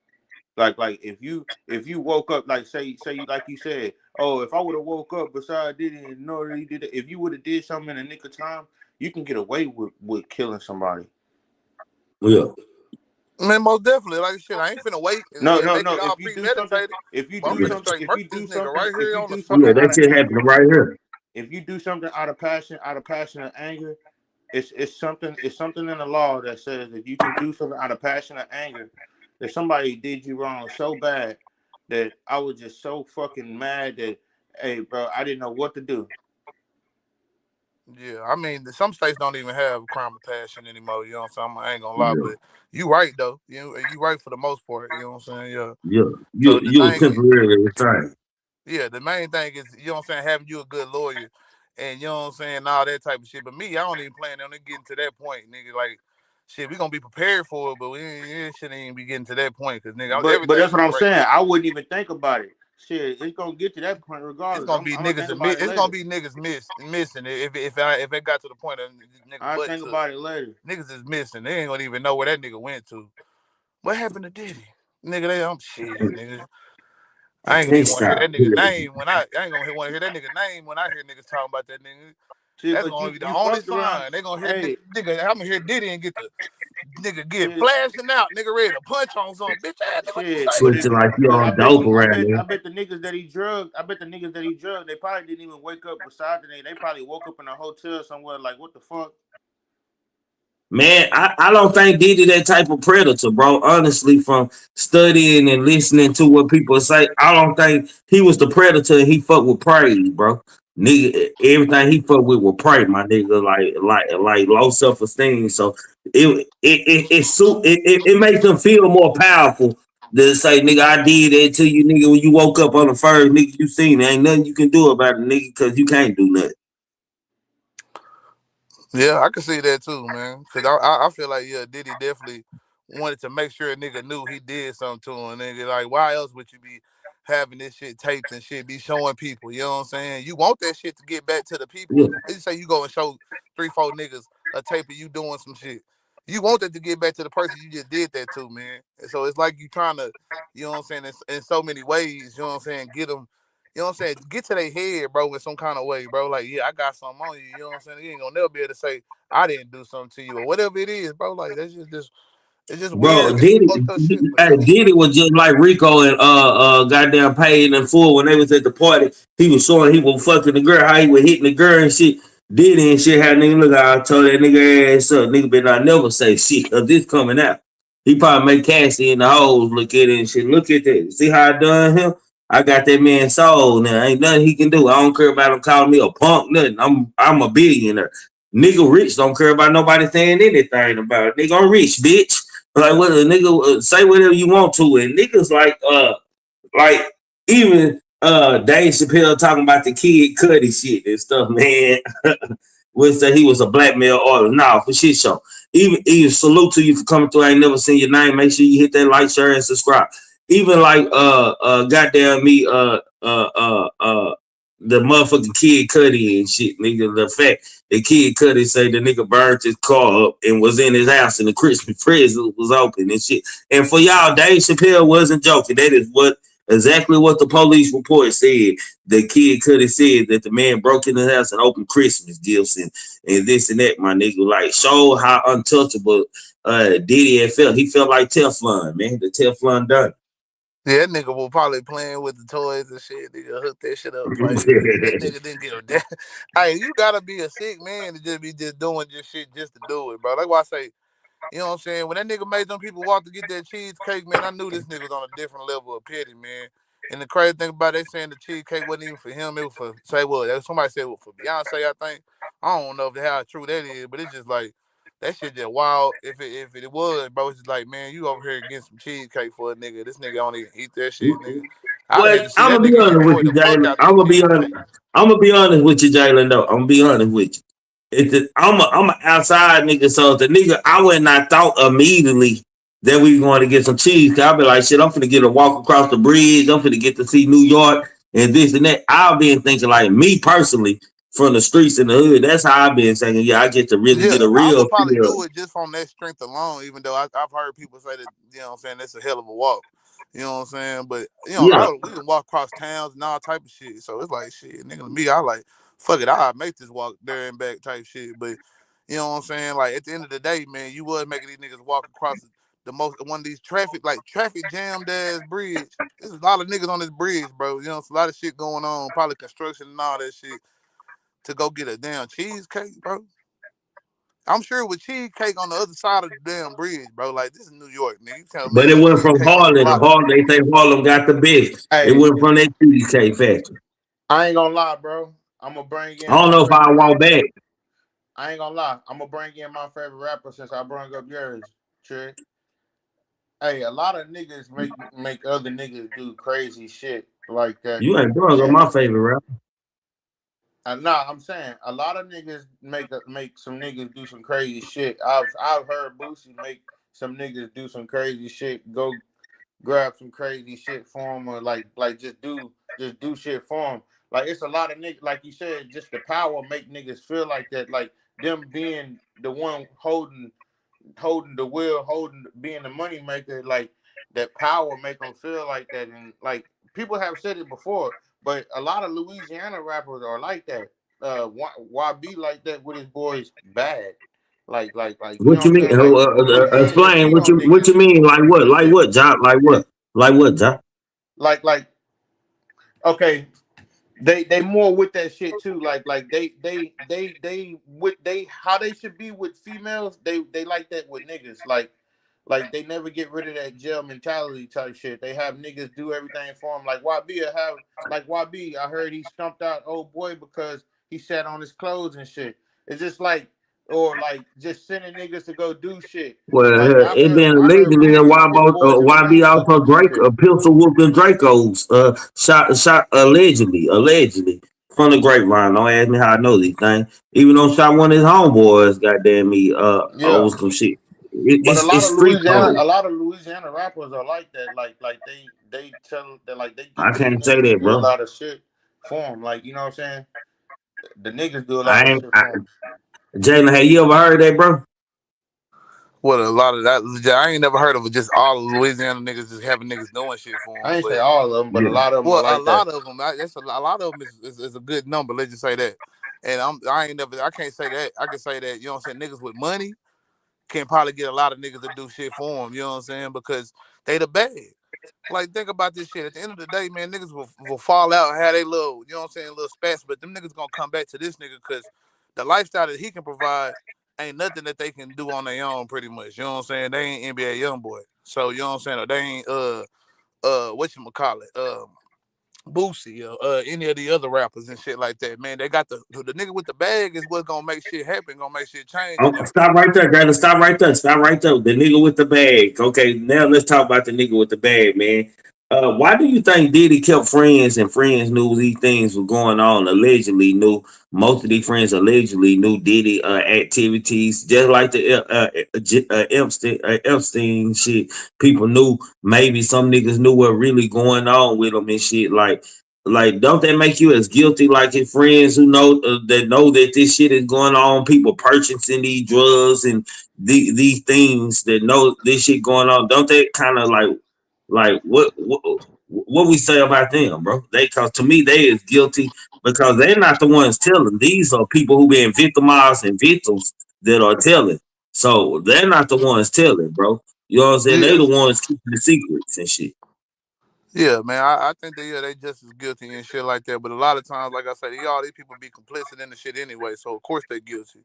Like if you woke up, like say like you said, oh, if I would have woke up beside Diddy and know that he did it, if you would have did something in a nick of time, you can get away with killing somebody. Yeah. Man, most definitely. Like shit, I ain't finna wait. No. If you do something, if you do something, right here on the that shit happening right here. If you do something out of passion and anger, it's something in the law that says that you can do something out of passion and anger. That somebody did you wrong so bad that I was just so fucking mad that, hey, bro, I didn't know what to do. Yeah, I mean, some states don't even have crime of passion anymore. You know what I'm saying? I ain't gonna lie, but you right though. You right for the most part. You know what I'm saying? Yeah. Yeah. You temporarily retired. Yeah, the main thing is, you know what I'm saying, having you a good lawyer and you know what I'm saying, all that type of shit. But me, I don't even plan on getting to that point, nigga. Like, shit, we gonna be prepared for it, but we shouldn't even be getting to that point, cause nigga, but that's what I'm saying. I wouldn't even think about it. Shit, it's gonna get to that point regardless. It's gonna be niggas. It's gonna be niggas missing. If it got to the point of niggas, I think about it later. Niggas is missing. They ain't gonna even know where that nigga went to. What happened to Diddy? Nigga, I'm shit, nigga. I ain't gonna want to hear that nigga name when I ain't gonna want to hear that nigga name when I hear niggas talking about that nigga. Shit, that's gonna be the only sign. They gonna hear nigga. I'm gonna hear Diddy and get the nigga get flashing out. Nigga ready to punch on some bitch ass nigga. Switching like you on dope around here. I bet the niggas that he drugged. They probably didn't even wake up beside the nigga. They probably woke up in a hotel somewhere. Like, what the fuck? Man, I don't think Diddy that type of predator, bro. Honestly, from studying and listening to what people say, I don't think he was the predator. He fucked with prey, bro. Nigga, everything he fucked with prey, my nigga. Like low self esteem. So it makes them feel more powerful to say, nigga, I did that to you, nigga. When you woke up on the first, nigga, you seen it. Ain't nothing you can do about it, nigga, because you can't do nothing. Yeah, I can see that too, man. Cause I feel like Diddy definitely wanted to make sure a nigga knew he did something to him. Nigga, like why else would you be having this shit taped and shit be showing people? You know what I'm saying? You want that shit to get back to the people. Yeah. Let's say you go and show 3-4 niggas a tape of you doing some shit. You want that to get back to the person you just did that to, man. And so it's like you trying to, you know what I'm saying, in so many ways. You know what I'm saying? Get them. You know what I'm saying? Get to their head, bro, in some kind of way, bro. Like, yeah, I got something on you. You know what I'm saying? You ain't gonna never be able to say I didn't do something to you or whatever it is, bro. Like that's just it's just bro, weird. Diddy was just like Rico and goddamn Paid in Full when they was at the party. He was showing he was fucking the girl, how he was hitting the girl and shit. Diddy and shit had nigga look out. I told that nigga ass up. Nigga better not never say shit of this coming out. He probably make Cassie in the hoes look at it and shit. Look at that. See how I done him? I got that man's soul now. Ain't nothing he can do. I don't care about him calling me a punk, nothing. I'm a billionaire. Nigga rich don't care about nobody saying anything about it. Nigga, I'm rich, bitch. Like what a nigga say whatever you want to. And niggas like even Dave Chappelle talking about the Kid Cudi shit and stuff, man. Would say he was a blackmail artist. Nah, for shit show. Even salute to you for coming through. I ain't never seen your name. Make sure you hit that like, share, and subscribe. Even like goddamn me the motherfucking Kid Cudi and shit, nigga. The fact that Kid Cudi say the nigga burned his car up and was in his house and the Christmas present was open and shit. And for y'all, Dave Chappelle wasn't joking. That is exactly what the police report said. The Kid Cudi said that the man broke in his house and opened Christmas gifts and this and that, my nigga. Like, show how untouchable Diddy had felt. He felt like Teflon, man. The Teflon done. Yeah, that nigga was probably playing with the toys and shit. Nigga hooked that shit up. Like, that nigga didn't give a damn. Hey, you gotta be a sick man to just be doing just shit just to do it, bro. That's why I say, you know what I'm saying? When that nigga made them people walk to get that cheesecake, man, I knew this nigga was on a different level of petty, man. And the crazy thing about it, they saying the cheesecake wasn't even for him. It was for, say what? Somebody said it was for Beyonce, I think. I don't know how true that is, but it's just like, that shit just wild. If it was, bro, it's just like, man, you over here getting some cheesecake for a nigga. This nigga don't even eat that shit, nigga. I Well, hate to see I'm that gonna be nigga honest with employ you, the fuck Jalen. out them niggas. Like, I'm gonna be honest with you, Jalen. Though I'm gonna be honest with you. I'm a outside nigga, so if the nigga I would not thought immediately that we going to get some cheese. Cause I'll be like, shit, I'm finna get a walk across the bridge. I'm finna get to see New York and this and that. I've been thinking like me personally from the streets in the hood. That's how I've been saying. Yeah, I get to really yeah, get a I real would probably feel. do it just on that strength alone. Even though I've heard people say that, you know what I'm saying, that's a hell of a walk. You know what I'm saying? But Yeah, we can walk across towns and all type of shit. So it's like shit, nigga. To me, I like fuck it. I make this walk there and back type shit. But you know what I'm saying? Like at the end of the day, man, you was making these niggas walk across the most one of these traffic jammed ass bridge. There's a lot of niggas on this bridge, bro. You know, it's a lot of shit going on, probably construction and all that shit to go get a damn cheesecake, bro. I'm sure with cheesecake on the other side of the damn bridge, bro. Like this is New York, nigga. You tell but me it ain't went from cheesecake on the Harlem. block. Harlem, they say Harlem got the best. It Hey, went from that cheesecake factory. I ain't gonna lie, bro. I'm gonna bring I in don't my know if I favorite walk rapper. back. I ain't gonna lie. I'm gonna bring in my favorite rapper since I brought up yours, Trick. Hey, a lot of niggas make other niggas do crazy shit like that. You ain't brung up And my favorite rapper. nah, I'm saying a lot of niggas make some niggas do some crazy shit. I've heard Boosie make some niggas do some crazy shit. Go grab some crazy shit for him, or like just do shit for him. Like it's a lot of niggas, like you said, just the power make niggas feel like that. Like them being the one holding the wheel, being the money maker, like that power make them feel like that. And like people have said it before, but a lot of Louisiana rappers are like that. Why be like that with his boys bad? Like you know What what you I'm mean? saying? Like Louisiana, they Explain beat on what niggas you mean? Like what? and Like shit. what? Job? Like what? Job? Like okay, they more with that shit too. Like they with they how they should be with females. They like that with niggas. Like they never get rid of that jail mentality type shit. They have niggas do everything for them. Like YB have like YB. I heard he stumped out old boy because he sat on his clothes and shit. It's just like or like just sending niggas to go do shit. Well, Like it been I heard allegedly that Boosie, his boys and YB them go also do some Drake shit. pistol whooping Dracos shot allegedly from the grapevine. Don't ask me how I know these things. Even though shot one of his homeboys, goddamn me, Yeah. over some shit. But It's street A code. lot of Louisiana rappers are like that. Like they tell that like they I get these can't say niggas to that, do a bro. lot of shit for them. Like you know what I'm saying? The niggas do a lot of shit I, for them. Jalen, have you ever heard that, bro? What a lot of that. I ain't never heard of it. Just all of Louisiana niggas just having niggas doing shit for I them. ain't say But all of them, but a Yeah. lot of them are well, a like that. lot of them. That's a lot of them is a good number. Let's just say that. And I ain't never. I can't say that. I can say that. You know what I'm saying? Niggas with money can probably get a lot of niggas to do shit for them. You know what I'm saying? Because they the bad. Like, think about this shit. At the end of the day, man, niggas will fall out and have they little, you know what I'm saying, little spats, but them niggas gonna come back to this nigga because the lifestyle that he can provide ain't nothing that they can do on their own, pretty much. You know what I'm saying? They ain't NBA young boy. So, you know what I'm saying? Or they ain't whatchamacallit, Boosie or any of the other rappers and shit like that. Man, they got the nigga with the bag is what's gonna make shit happen, gonna make shit change Oh, and stop everything. right there, brother. Stop right there. Stop right there. The nigga with the bag. Okay, now let's talk about the nigga with the bag, man. Why do you think Diddy kept friends and friends knew these things were going on? Allegedly knew most of these friends allegedly knew Diddy activities, just like the Epstein shit. People knew maybe some niggas knew what really going on with them and shit. Like, don't that make you as guilty like his friends who know that this shit is going on? People purchasing these drugs and these things that know this shit going on. Don't that kind of like what we say about them, bro? They cause to me they is guilty because they're not the ones telling. These are people who been victimized and victims that are telling. So they're not the ones telling, bro. You know what I'm saying? They Yeah. the ones keeping the secrets and shit. Yeah, man. I think they just as guilty and shit like that. But a lot of times, like I said, all these people be complicit in the shit anyway. So of course they guilty.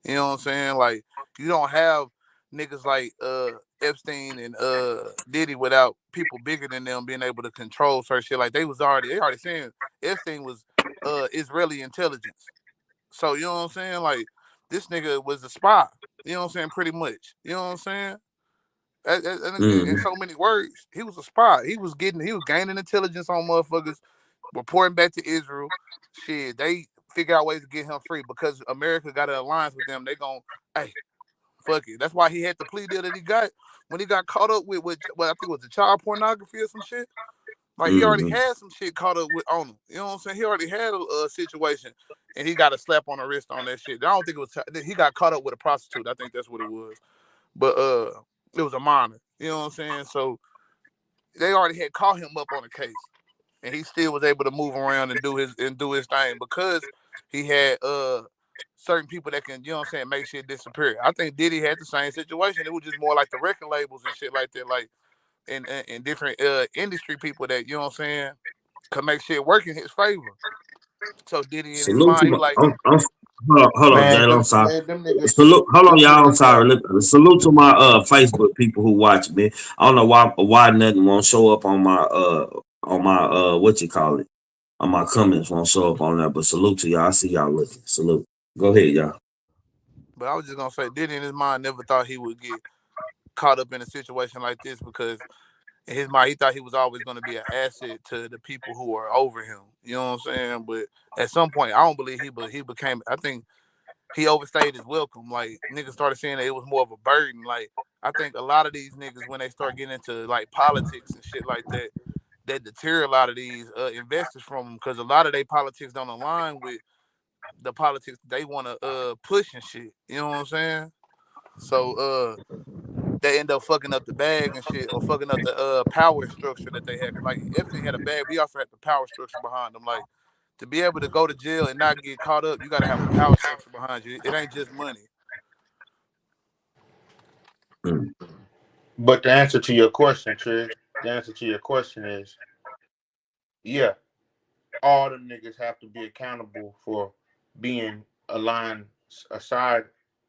You know what I'm saying? Like you don't have niggas like Epstein and Diddy without people bigger than them being able to control certain shit. Like they already saying Epstein was Israeli intelligence. So you know what I'm saying? Like this nigga was a spy. You know what I'm saying? Pretty much. You know what I'm saying? In so many words, he was a spy. He was gaining intelligence on motherfuckers, reporting back to Israel. Shit, they figure out ways to get him free because America got an alliance with them. They gon' hey, fuck it. That's why he had the plea deal that he got when he got caught up with what I think was the child pornography or some shit. Like he already had some shit caught up with on him. You know what I'm saying? He already had a situation, and he got a slap on the wrist on that shit. I don't think it was. He got caught up with a prostitute. I think that's what it was. But it was a minor. You know what I'm saying? So they already had caught him up on a case, and he still was able to move around and do his thing because he had certain people that can, you know what I'm saying, make shit disappear. I think Diddy had the same situation. It was just more like the record labels and shit like that, like and different industry people that, you know what I'm saying, could make shit work in his favor. So Diddy in his Salute to mind, he my. like, Hold on, Jay. I'm sorry. them niggas, Salute. Hold on, them y'all. I'm niggas sorry. got, Look, salute to my Facebook people who watch me. I don't know why nothing won't show up on my what you call it, on my comments won't show up on that. But salute to y'all. I see y'all looking. Salute. Go ahead, y'all. but I was just gonna say, Diddy in his mind never thought he would get caught up in a situation like this because in his mind he thought he was always going to be an asset to the people who are over him. You know what I'm saying? But at some point, I don't believe he became. I think he overstayed his welcome. Like niggas started saying that it was more of a burden. Like I think a lot of these niggas when they start getting into like politics and shit like that, that deter a lot of these investors from them because a lot of their politics don't align with the politics they want to push and shit. You know what I'm saying? So they end up fucking up the bag and shit, or fucking up the power structure that they had. Cause like Epstein had a bag, we also had the power structure behind them. Like to be able to go to jail and not get caught up, you got to have a power structure behind you. It ain't just money. but the answer to your question, Trey, the answer to your question is, yeah, all them niggas have to be accountable for being aligned aside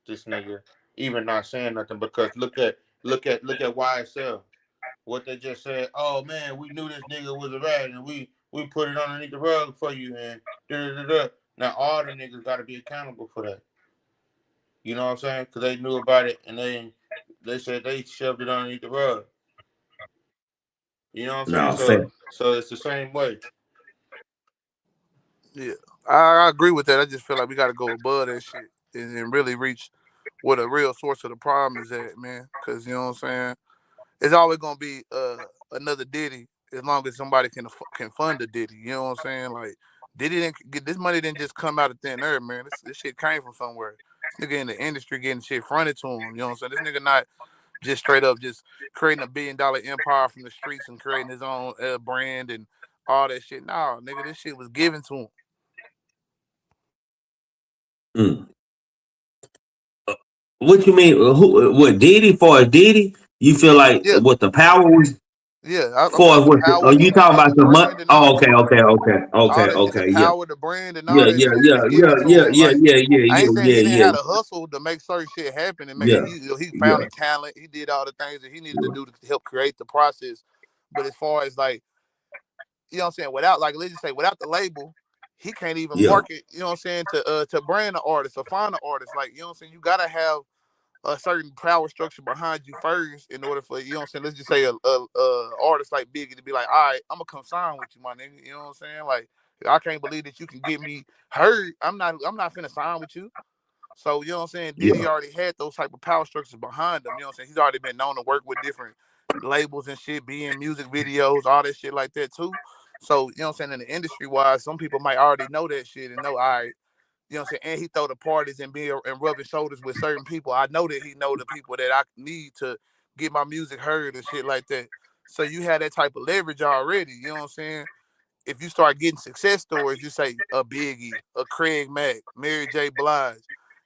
this nigga, even not saying nothing. Because look at YSL. What they just said, oh man, we knew this nigga was a rat and we put it underneath the rug for you and da da da. Now all the niggas got to be accountable for that. You know what I'm saying? Because they knew about it and they said they shoved it underneath the rug. You know what I'm saying? So it's the same way. Yeah, I agree with that. I just feel like we got to go above that shit and really reach where the real source of the problem is at, man. Because you know what I'm saying? It's always gonna be another Diddy as long as somebody can fund the Diddy. You know what I'm saying? Like Diddy didn't get this money didn't just come out of thin air, man. This shit came from somewhere. This nigga in the industry getting shit fronted to him. You know what I'm saying? This nigga not just straight up just creating $1 billion empire from the streets and creating his own brand and all that shit. Nah, nigga, this shit was given to him. What you mean? What Diddy for a Diddy? You feel like what the power was? Yeah, I'm for talking what? power, You talking about the money? Oh, okay, all that shit, the yeah. power, the brand, and all that shit was given to him. I ain't saying he didn't have to hustle to make certain shit happen and make it. He found the talent. He did all the things that he needed to do to help create the process. But as far as like, you know what I'm saying, without like let's just say without the label, he can't even market. You know what I'm saying, to brand an artist or find an artist. Like you know what I'm saying, you gotta have a certain power structure behind you first in order for, you know what I'm saying, let's just say a artist like Biggie to be like, all right, I'm gonna come sign with you, my nigga. You know what I'm saying? Like, I can't believe that you can get me heard. I'm not finna sign with you. So, you know what I'm saying? Diddy already had those type of power structures behind him. You know what I'm saying? He's already been known to work with different labels and shit, be in music videos, all that shit like that too. So, you know what I'm saying, in the industry wise, some people might already know that shit and know, all right, you know what I'm saying? And he throw the parties and be and rubbing shoulders with certain people. I know that he know the people that I need to get my music heard and shit like that. So you have that type of leverage already. You know what I'm saying? If you start getting success stories, you say a Biggie, a Craig Mack, Mary J. Blige.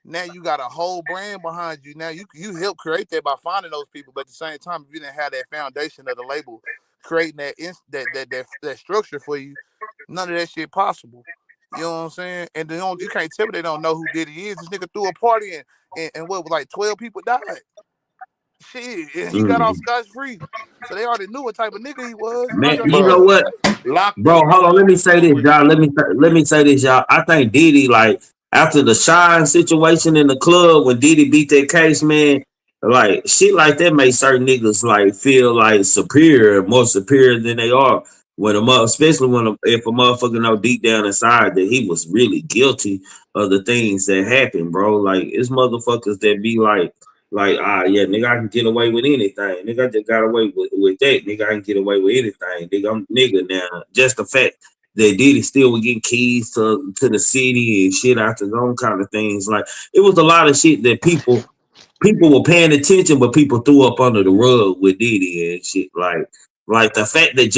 Now you got a whole brand behind you. Now you help create that by finding those people. But at the same time, if you didn't have that foundation of the label creating that structure for you, none of that shit possible. You know what I'm saying? And you can't tell me they don't know who Diddy is. This nigga threw a party and what was like 12 people died. Shit, and he got off scotch free. So they already knew what type of nigga he was. Man, you know what? Bro, hold on. Let me say this, y'all. Let me say this, y'all. I think Diddy, like after the Shine situation in the club when Diddy beat that case, man, like shit like that make certain niggas like feel like superior, more superior than they are. When especially if a motherfucker know deep down inside that he was really guilty of the things that happened, bro. Like it's motherfuckers that be like yeah, nigga, I can get away with anything. Nigga, I just got away with that. Nigga, I can get away with anything. Nigga, I'm nigga now. Just the fact that Diddy still was getting keys to the city and shit out his own kind of things. Like it was a lot of shit that people were paying attention, but people threw up under the rug with Diddy and shit. Like the fact that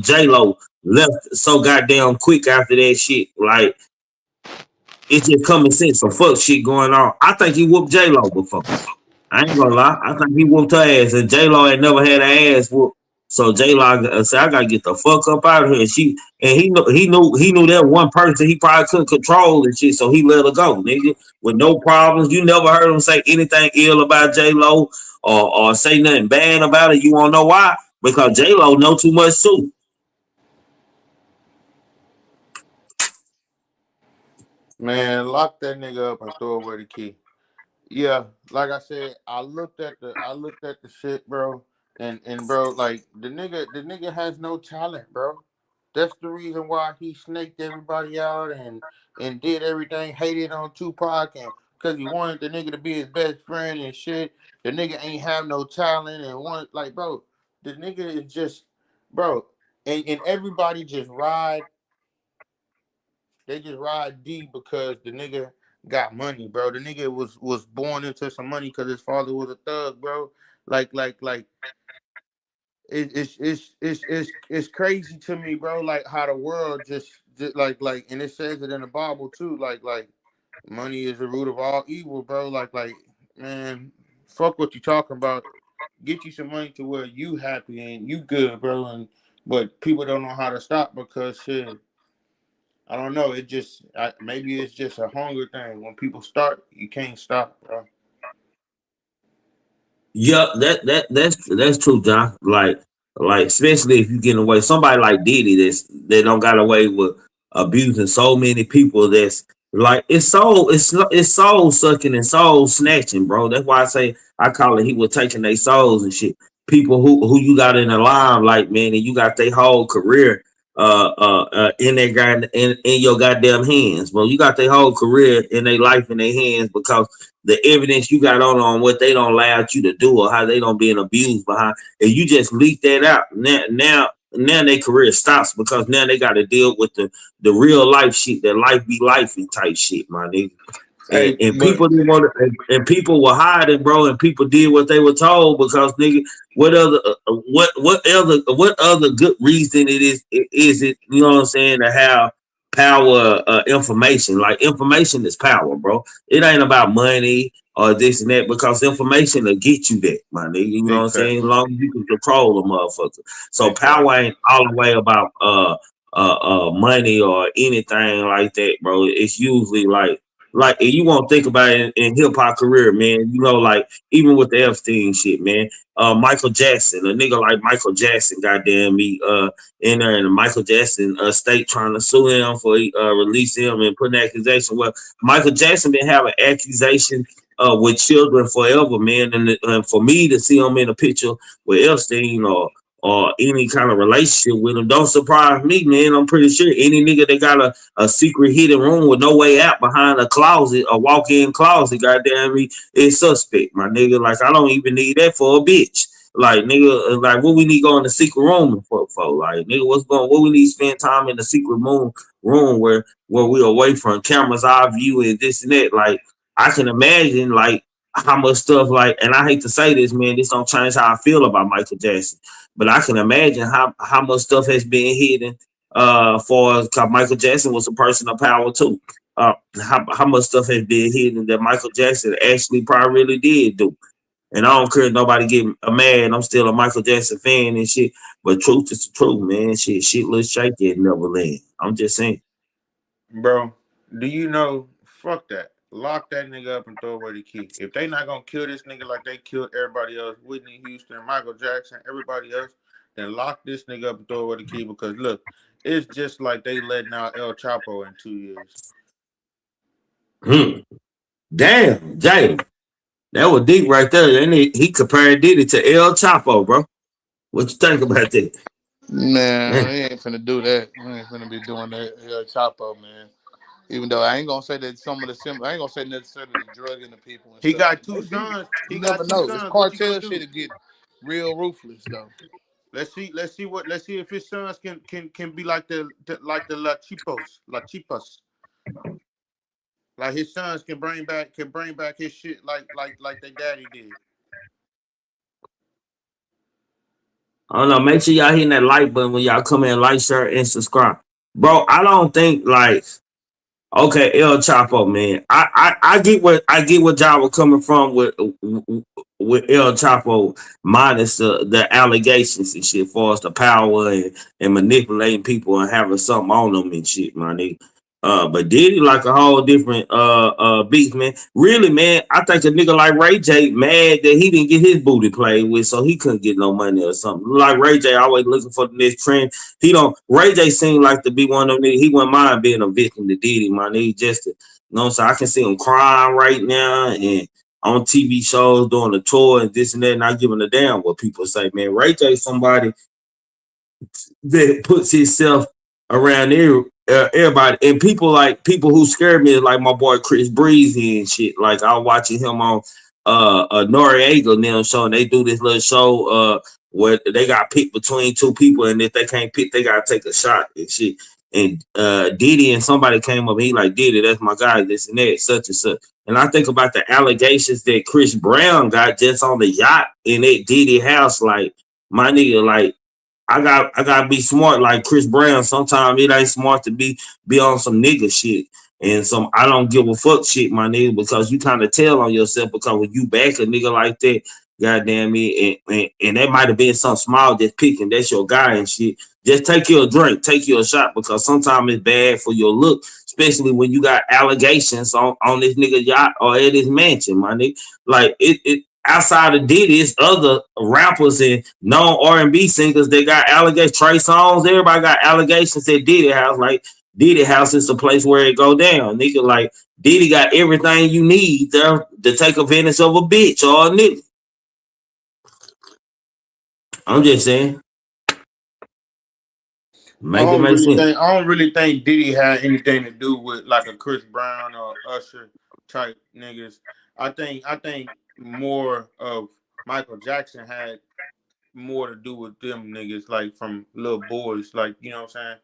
J Lo left so goddamn quick after that shit. Like it's just common sense. Some fuck shit going on. I think he whooped J Lo before. I ain't gonna lie. I think he whooped her ass, and J Lo ain't never had her ass whooped. So J Lo said, "I gotta get the fuck up out of here." And he knew that one person he probably couldn't control and shit. So he let her go, nigga, with no problems. You never heard him say anything ill about J Lo or say nothing bad about it. You wanna know why? Because J Lo know too much too. Man, lock that nigga up and throw away the key. Yeah, like I said, I looked at the shit, bro, and bro, like the nigga has no talent, bro. That's the reason why he snaked everybody out and did everything, hated on Tupac, and because he wanted the nigga to be his best friend and shit. The nigga ain't have no talent and want like, bro, the nigga is just, bro, and everybody just ride. They just ride D because the nigga got money, bro. The nigga was born into some money because his father was a thug, bro. Like it's crazy to me, bro. Like how the world just like, and it says it in the Bible too. Like money is the root of all evil, bro. Like man, fuck what you talking about. Get you some money to where you happy and you good, bro. And but people don't know how to stop because shit. I don't know. Maybe it's just a hunger thing. When people start, you can't stop, bro. Yeah, that's true, John. Like especially if you get away, somebody like Diddy that don't got away with abusing so many people. That's like it's soul sucking and soul snatching, bro. That's why I say I call it he was taking their souls and shit. People who you got in the limelight, man, and you got their whole career in their in your goddamn hands, bro. You got their whole career in their life in their hands because the evidence you got on what they don't allow you to do or how they don't being abused behind, and you just leak that out. Now their career stops because now they got to deal with the real life shit, that life be life type shit, my nigga. Hey, And but people didn't want to, and people were hiding, bro, and people did what they were told because nigga, what other good reason is it, you know what I'm saying, to have power information. Like information is power, bro. It ain't about money or this and that because information will get you that, my nigga. You know what big I'm saying? As facts, long as you can control a motherfucker. So big facts. power ain't all the way about money or anything like that, bro. It's usually like and you won't think about it in hip hop career, man. You know, like even with the Epstein shit, man. Michael Jackson, a nigga like Michael Jackson, goddamn me, in there in the Michael Jackson state trying to sue him for releasing him and putting accusation. Well, Michael Jackson been having accusation with children forever, man. And for me to see him in a picture with Epstein or any kind of relationship with him, don't surprise me, man. I'm pretty sure any nigga that got a secret hidden room with no way out behind a closet, a walk-in closet, goddamn me, is suspect, my nigga. Like I don't even need that for a bitch. Like nigga, like what we need go in the secret room for? Like nigga, what we need to spend time in the secret room where we away from cameras, our view and this and that. Like I can imagine like how much stuff like, and I hate to say this, man, this don't change how I feel about Michael Jackson. But I can imagine how much stuff has been hidden for because Michael Jackson was a person of power too. How much stuff has been hidden that Michael Jackson actually probably really did do. And I don't care if nobody get mad. I'm still a Michael Jackson fan and shit. But truth is the truth, man. Shit looks shaky at Neverland. I'm just saying. Bro, do you know? Fuck that. Lock that nigga up and throw away the key. If they not gonna kill this nigga like they killed everybody else, Whitney Houston, Michael Jackson, everybody else, then lock this nigga up and throw away the key because look, it's just like they letting out El Chapo in 2 years. Damn, Jay. That was deep right there. And he compared Diddy to El Chapo, bro. What you think about that? Man, we ain't finna do that. We ain't finna be doing that Chapo, man. Even though I ain't gonna say that some of the I ain't gonna say necessarily the drug in the people and He stuff. got two sons. He You got never two know. This sons. What you gonna cartel do? shit to get real ruthless though. Let's see. Let's see if his sons can be like the La Chipas. Like his sons can bring back his shit like their daddy did. I don't know. Make sure y'all hitting that like button when y'all come in, like, share, and subscribe. Bro, I don't think like okay, El Chapo, man. I get what y'all were coming from with El Chapo minus the allegations and shit for us the power and manipulating people and having something on them and shit, my nigga. But Diddy like a whole different beast, man. Really, man, I think a nigga like Ray J mad that he didn't get his booty played with, so he couldn't get no money or something. Like Ray J always looking for the next trend. He don't. Ray J seemed like to be one of them niggas. He wouldn't mind being a victim to Diddy, my nigga. Just to, you know what I'm saying? I can see him crying right now and on TV shows doing the tour and this and that, not giving a damn what people say, man. Ray J somebody that puts himself around everybody, and people who scare me is like my boy Chris Breezy and shit. Like I was watching him on Noriega and them show, and they do this little show where they got picked between two people, and if they can't pick, they gotta take a shot and shit. And Diddy and somebody came up, and he like, Diddy, that's my guy, this and that, such and such. And I think about the allegations that Chris Brown got just on the yacht in that Diddy house, like my nigga, like I gotta be smart like Chris Brown. Sometimes it ain't smart to be on some nigga shit and some I don't give a fuck shit, my nigga, because you kind of tell on yourself because when you back a nigga like that, goddamn me, and that might have been some small just picking, that's your guy and shit. Just take you a drink, take you a shot because sometimes it's bad for your look, especially when you got allegations on this nigga yacht or at his mansion, my nigga. Like it outside of Diddy's other rappers and known R&B singers, they got allegations. Trey Songz, everybody got allegations at Diddy house. Like Diddy house is the place where it go down. Nigga, like Diddy got everything you need there to take advantage of a bitch or a nigga. I'm just saying. I don't really think Diddy had anything to do with like a Chris Brown or Usher type niggas. I think more of Michael Jackson had more to do with them niggas, like from little boys, like you know what I'm saying.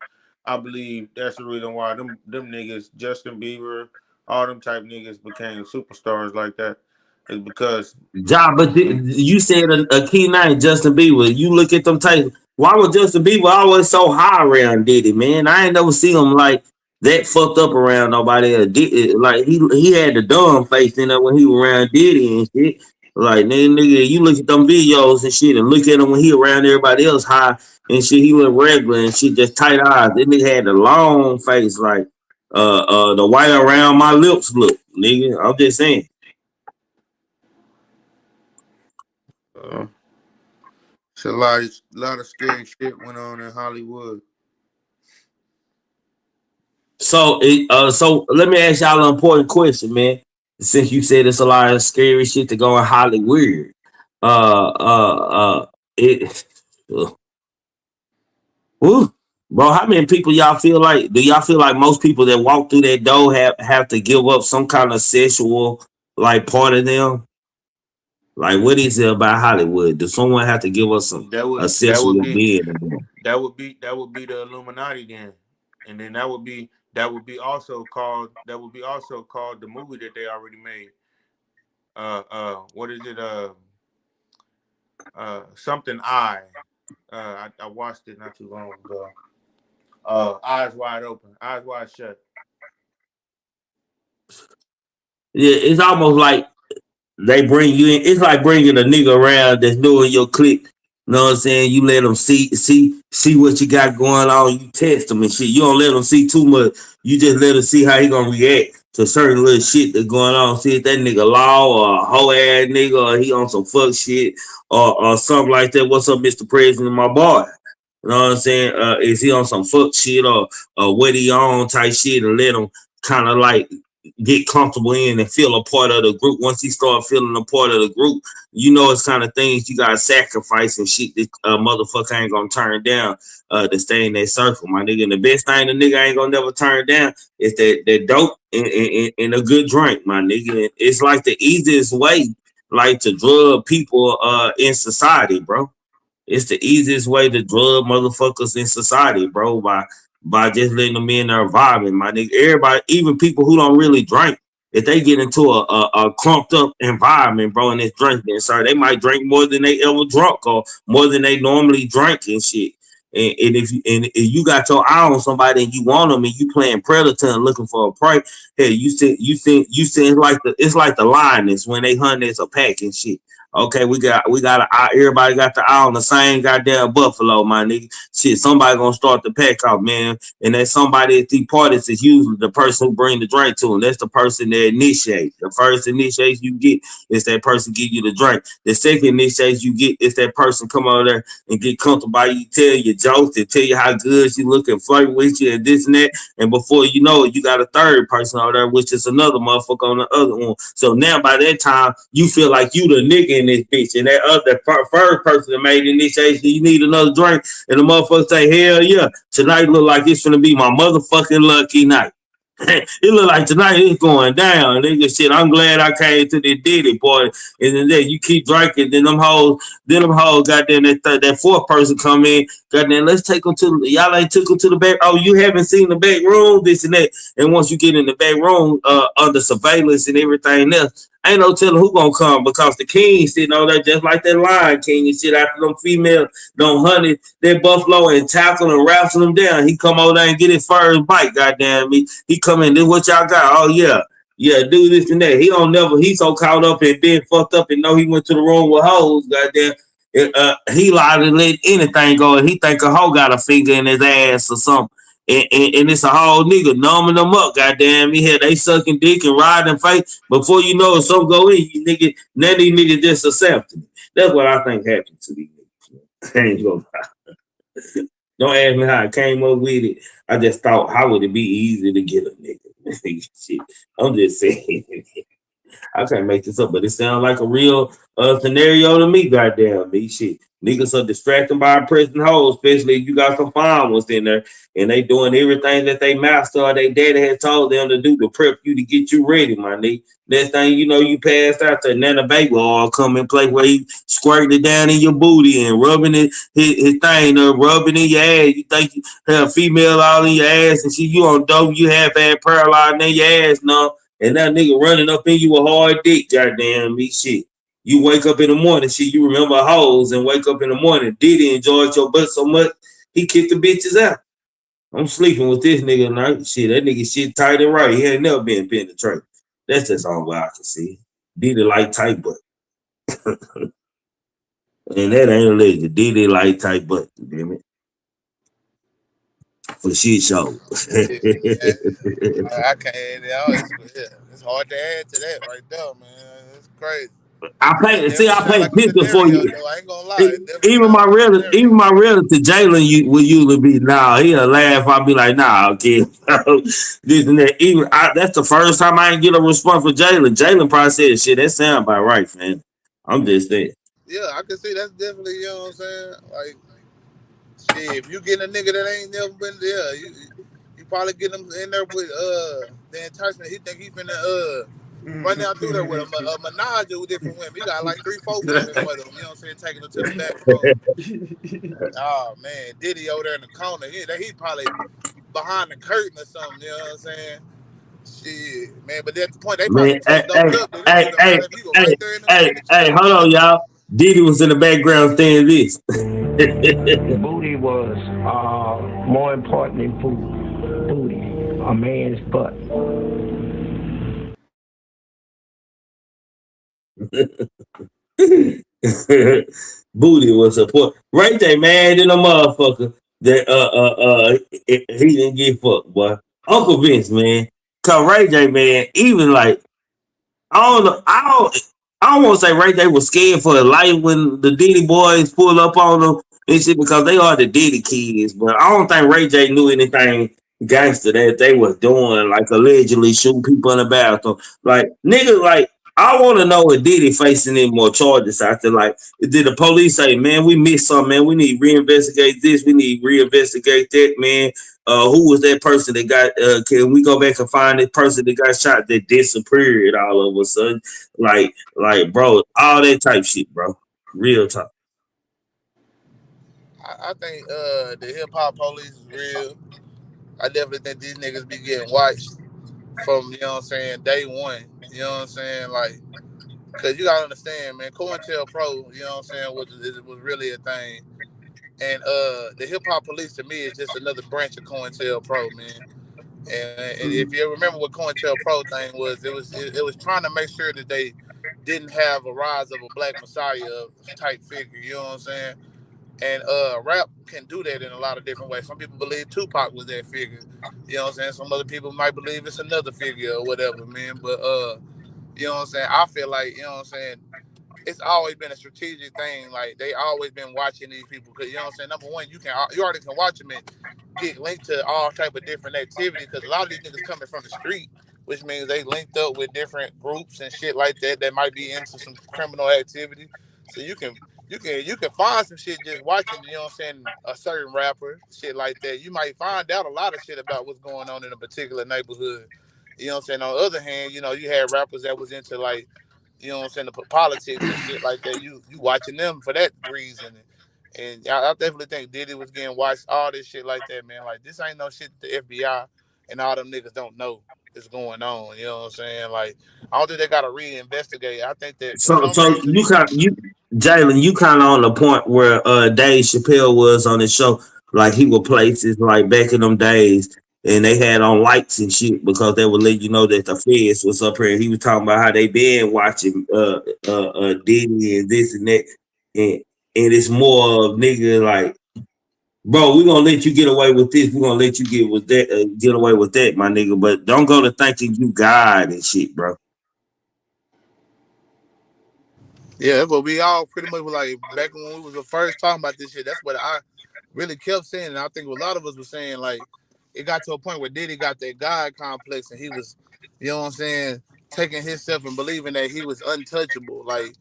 I believe that's the reason why them niggas, Justin Bieber, all them type niggas became superstars like that. Is because but you said a key name, Justin Bieber. You look at them types. Why was Justin Bieber always so high around Diddy, man? I ain't never seen him like that fucked up around nobody else. Like he had the dumb face in there when he was around Diddy and shit. Like nigga, you look at them videos and shit and look at him when he around everybody else high and shit. He went regular and shit, just tight eyes. That nigga had the long face, like the white around my lips look, nigga. I'm just saying. It's a lot of scary shit went on in Hollywood. So let me ask y'all an important question, man. Since you said it's a lot of scary shit to go in Hollywood, it, bro, how many people y'all feel like? Do y'all feel like most people that walk through that door have to give up some kind of sexual like part of them? Like, what is it about Hollywood? Does someone have to give us a sexual being? That would be the Illuminati then, and then that would be also called the movie that they already made. What is it? Something I watched it not too long ago. Eyes Wide Open, Eyes Wide Shut. Yeah, it's almost like they bring you in. It's like bringing a nigga around that's doing your clique. You know what I'm saying? You let them see what you got going on. You test them and shit. You don't let them see too much. You just let them see how he gonna react to certain little shit that's going on. See if that nigga law or a hoe ass nigga or he on some fuck shit or something like that. What's up, Mr. President, my boy? You know what I'm saying? Is he on some fuck shit or what he on type shit and let him kind of like get comfortable in and feel a part of the group. Once he start feeling a part of the group, you know it's kind of things you gotta sacrifice and shit that motherfucker ain't gonna turn down to stay in that circle, my nigga. And the best thing the nigga ain't gonna never turn down is that dope and a good drink, my nigga. And it's like the easiest way, like, to drug people in society, bro. It's the easiest way to drug motherfuckers in society, bro, by just letting them in their environment, my nigga. Everybody, even people who don't really drink, if they get into a clumped up environment, bro, and it's drinking, so they might drink more than they ever drunk or more than they normally drink and shit. And if you got your eye on somebody and you want them and you playing predator and looking for a prey, hey, you think it's like the lioness when they hunt as a pack and shit. Okay, we got everybody got the eye on the same goddamn buffalo, my nigga. Shit, somebody gonna start the pack off, man. And that somebody at these parties is usually the person who bring the drink to them. That's the person that initiates. The first initiation you get is that person give you the drink. The second initiation you get is that person come over there and get comfortable by you, tell you jokes, and tell you how good she look and flirt with you and this and that. And before you know it, you got a third person over there, which is another motherfucker on the other one. So now by that time, you feel like you the nigga in this bitch, and that first person that made the initiation, you need another drink, and the motherfucker say, hell yeah, tonight look like it's gonna be my motherfucking lucky night. It look like tonight it's going down. Nigga, shit, I'm glad I came to the Diddy party. And then you keep drinking, then them hoes, goddamn, that fourth person come in, goddamn, let's take them to, y'all ain't took them to the back. Oh, you haven't seen the back room, this and that. And once you get in the back room, under surveillance and everything else, ain't no telling who gonna come, because the king sitting over there just like that Lion King and shit. After them females don't hunt it, that buffalo and tackle and wrestle them down, he come over there and get his first bite. Goddamn me, he come in. This what y'all got? Oh yeah, do this and that. He don't never. He so caught up and being fucked up and know he went to the room with hoes. Goddamn, he lied and let anything go. And he think a hoe got a finger in his ass or something. And it's a whole nigga numbing them up, goddamn. They sucking dick and riding face. Before you know it, some go in, you nigga, none of these niggas just accepted it. That's what I think happened to these niggas. Don't ask me how I came up with it. I just thought, how would it be easy to get a nigga? Shit. I'm just saying. I can't make this up, but it sounds like a real scenario to me, goddamn me. Shit. Niggas are distracted by a present hoes, especially if you got some fine ones in there and they doing everything that they master or they daddy had told them to do to prep you to get you ready, my nigga. Next thing you know, you passed out to Nana Baby all come in play where he squirting it down in your booty and rubbing it, his thing up, rubbing in your ass. You think you have a female all in your ass and you on dope, you have had paralyzed in your ass, no. And that nigga running up in you a hard dick, goddamn me, shit. You wake up in the morning, shit, you remember hoes and wake up in the morning. Diddy enjoyed your butt so much, he kicked the bitches out. I'm sleeping with this nigga tonight. Shit, that nigga shit tight and right. He ain't never been penetrated. That's just all I can see. Diddy like tight butt. And that ain't a legend. Diddy like tight butt, damn it. For shit show. I can't. It's hard to add to that right there, man. It's crazy. I paint pictures for you. Though, I ain't gonna lie. Even my relative Jalen will usually be he'll laugh. I'll be like, nah, okay. This and that. That's the first time I ain't get a response for Jalen. Jalen probably said, shit, that sound about right, man. I'm just saying. Yeah, I can see that's definitely, you know what I'm saying? Like, shit, if you get a nigga that ain't never been there, you probably get him in there with the enticement. He think he finna run down through there with a menage with different women. He got like 3-4 women with him, you know what I'm saying, taking them to the back room. Oh man, Diddy over there in the corner. He probably behind the curtain or something, you know what I'm saying? Shit, man, but at the point they probably hey, hold on, y'all. Diddy was in the background saying this. Booty was more important than food. Booty, a man's butt. Booty was important. Right there, man, in a motherfucker that he didn't get fucked, boy. Uncle Vince, man. Cause Ray J, man, even like I don't want to say Ray J was scared for his life when the Diddy boys pulled up on him and shit, because they are the Diddy kids. But I don't think Ray J knew anything gangster that they was doing, like allegedly shooting people in the bathroom. Like, nigga, like, I want to know if Diddy facing any more charges after, like, did the police say, man, we missed something, man, we need to reinvestigate this, we need to reinvestigate that, man. Who was that person that got, can we go back and find that person that got shot that disappeared all of a sudden? Like, bro, all that type shit, bro. Real talk. I think the hip hop police is real. I definitely think these niggas be getting watched from, you know what I'm saying, day one. You know what I'm saying? Like, cause you gotta understand, man, COINTELPRO, you know what I'm saying, was really a thing. And the hip hop police to me is just another branch of COINTELPRO, man. And if you remember what COINTELPRO thing was, it was trying to make sure that they didn't have a rise of a black messiah type figure. You know what I'm saying? And rap can do that in a lot of different ways. Some people believe Tupac was that figure. You know what I'm saying? Some other people might believe it's another figure or whatever, man. But you know what I'm saying? I feel like, you know what I'm saying, it's always been a strategic thing. Like, they always been watching these people. Cause you know what I'm saying? Number one, you already can watch them and get linked to all type of different activity. Cause a lot of these niggas coming from the street, which means they linked up with different groups and shit like that might be into some criminal activity. So you can find some shit just watching, you know what I'm saying, a certain rapper, shit like that. You might find out a lot of shit about what's going on in a particular neighborhood. You know what I'm saying? On the other hand, you know, you had rappers that was into, like, you know what I'm saying, the politics and shit like that. You watching them for that reason. And I definitely think Diddy was getting watched, all this shit like that, man. Like, this ain't no shit that the FBI and all them niggas don't know is going on. You know what I'm saying? Like, I don't think they gotta reinvestigate. I think that for some So reason, Jalen, you kind of on the point where Dave Chappelle was on the show. Like, he would places like back in them days, and they had on lights and shit because they would let you know that the feds was up here. He was talking about how they been watching Diddy and this and that, and it's more of nigga like, bro, we gonna let you get away with this. We gonna let you get away with that, my nigga. But don't go to thinking you God and shit, bro. yeah, but we all pretty much were like, back when we was the first talking about this shit, that's what I really kept saying. And I think a lot of us were saying, like, it got to a point where Diddy got that God complex and he was, you know what I'm saying, taking himself and believing that he was untouchable. Like,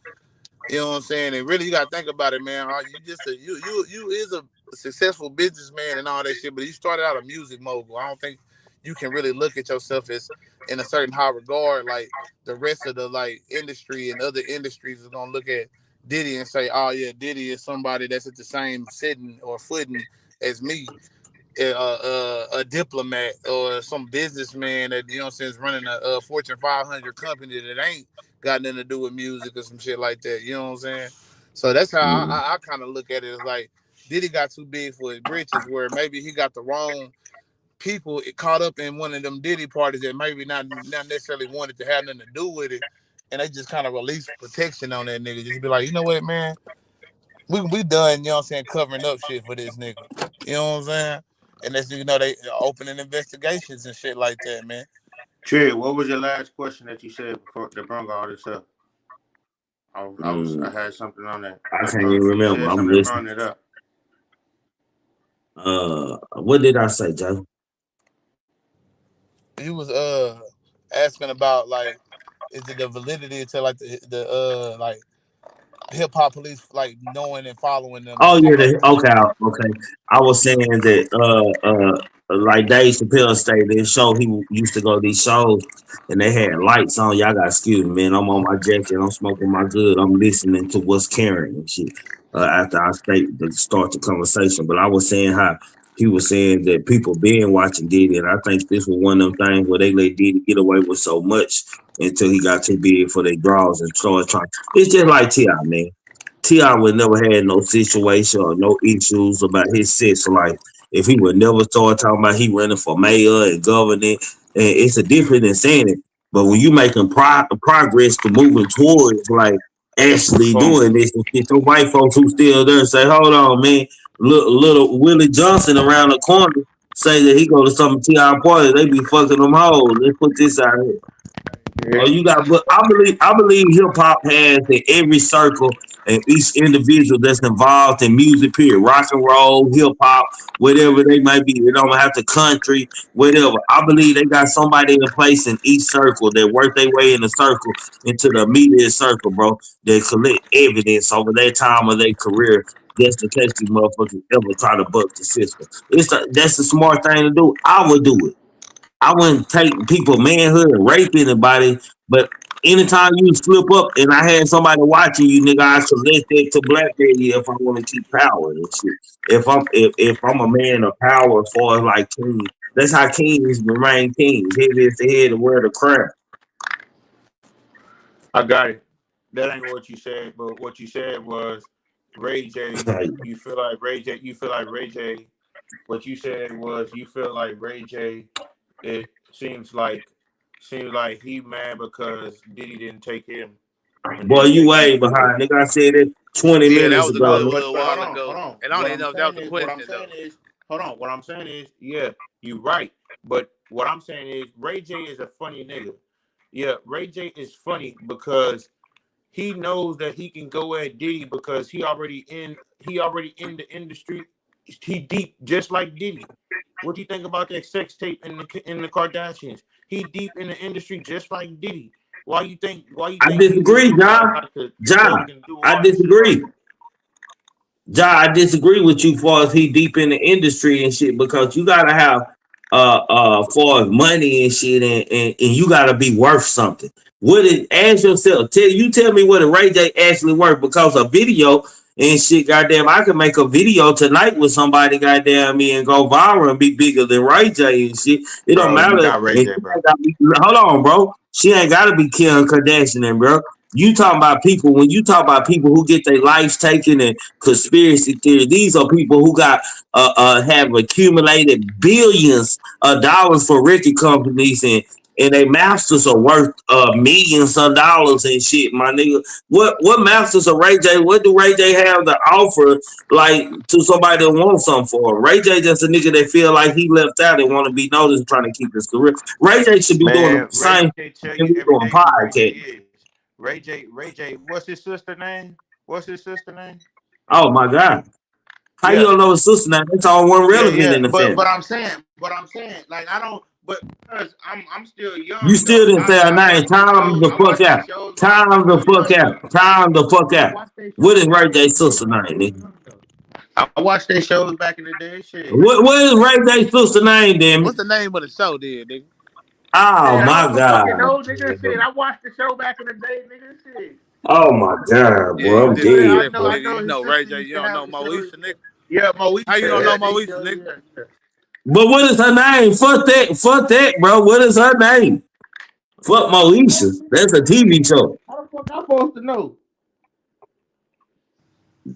you know what I'm saying? And really, you gotta think about it, man. You just you is a successful businessman and all that shit, but you started out a music mogul. I don't think you can really look at yourself as in a certain high regard, like the rest of the, like, industry and other industries is gonna look at Diddy and say, oh yeah, Diddy is somebody that's at the same sitting or footing as me, a diplomat or some businessman that, you know what I'm saying, is running a Fortune 500 company that ain't got nothing to do with music or some shit like that. You know what I'm saying? So that's how I kind of look at it. As like, Diddy got too big for his britches, where maybe he got the wrong people caught up in one of them Diddy parties that maybe not necessarily wanted to have nothing to do with it, and they just kind of release protection on that nigga. Just be like, you know what, man, we done, you know what I'm saying, covering up shit for this nigga. You know what I'm saying? And that's, you know, they opening investigations and shit like that, man. Trey, what was your last question that you said before the brought all this up? I had something on that. I can't even remember. I'm listening. It up. What did I say, Joe? You was asking about, like, is it the validity to, like, the like hip hop police, like, knowing and following them? Oh yeah, okay. I was saying that like Dave Chappelle stated in his show, he used to go to these shows and they had lights on. Y'all got excuse me, man. I'm on my jacket, I'm smoking my good, I'm listening to what's carrying and shit. After I start the conversation, but I was saying how he was saying that people been watching Diddy, and I think this was one of them things where they let Diddy get away with so much until he got too big for their draws and started trying. It's just like T.I., man. T.I. would never had no situation or no issues about his sex life if he would never start talking about he running for mayor and governor. And it's a different than saying it. But when you making progress to moving towards like actually doing this and shit, some white folks who still there say, hold on, man, little Willie Johnson around the corner say that he go to some T.I. party, they be fucking them hoes. Let's put this out here. Oh, you got, but I believe hip hop has in every circle and each individual that's involved in music, period, rock and roll, hip hop, whatever they might be. They don't have to country, whatever. I believe they got somebody in place in each circle that work their way in the circle into the immediate circle, bro. They collect evidence over their time of their career. Just in case these motherfuckers ever try to buck the system. That's the smart thing to do. I would do it. I wouldn't take people manhood and rape anybody, but anytime you slip up and I had somebody watching you, nigga, I select that to blackmail you if I want to keep power and shit. If I'm a man of power as far as like king, that's how kings remain kings. Head is the head and wear the crown. I got it. That ain't what you said, but what you said was Ray J. You feel like Ray J. You feel like Ray J. What you said was you feel like Ray J. It seems like he mad because Diddy didn't take him. Boy, you way behind, nigga. I said it 20 minutes that was ago. A good while ago. And I don't even know if that was the question. What I'm saying is, yeah, you're right. But what I'm saying is, Ray J is a funny nigga. Yeah, Ray J is funny because he knows that he can go at Diddy because he already in the industry. He deep just like Diddy. What do you think about that sex tape in the Kardashians? He deep in the industry just like Diddy. Why you think I disagree, John. I disagree. John, I disagree with you far as he deep in the industry and shit because you gotta have far as money and shit and you gotta be worth something. Ask yourself, tell me what a Ray J actually worth because a video and shit, goddamn, I could make a video tonight with somebody, goddamn me, and go viral and be bigger than Ray J and shit. It don't matter. Not Ray J, bro. Hold on, bro. She ain't gotta be Kim Kardashian, bro. You talking about people when you talk about people who get their lives taken and conspiracy theory. These are people who got have accumulated billions of dollars for record companies and they masters are worth millions of dollars and shit, my nigga. What masters of Ray J? What do Ray J have to offer like to somebody that wants something for him? Ray J just a nigga that feel like he left out and want to be noticed, trying to keep his career. Ray J should be doing the same thing doing podcast. Ray J, what's his sister name? Oh my God. How you don't know his sister name? That's all one relevant in the family. But I'm saying, like I don't but because I'm still young. You still didn't say her name. Time the fuck out. Time the fuck out. What is Ray J's sister name, nigga? I watched their shows back in the day. Shit. What is Ray J's sister name, then? What's the name of the show, then, nigga? Oh my God. I watched the show back in the day, nigga. Shit. Oh my God, bro. I'm dead. You know Ray J, you don't know Moesha, nigga. Yeah, Moesha. How you don't know Moesha, nigga? But what is her name? Fuck that, bro. What is her name? Fuck Moesha. That's a TV show. How the fuck I'm supposed to know?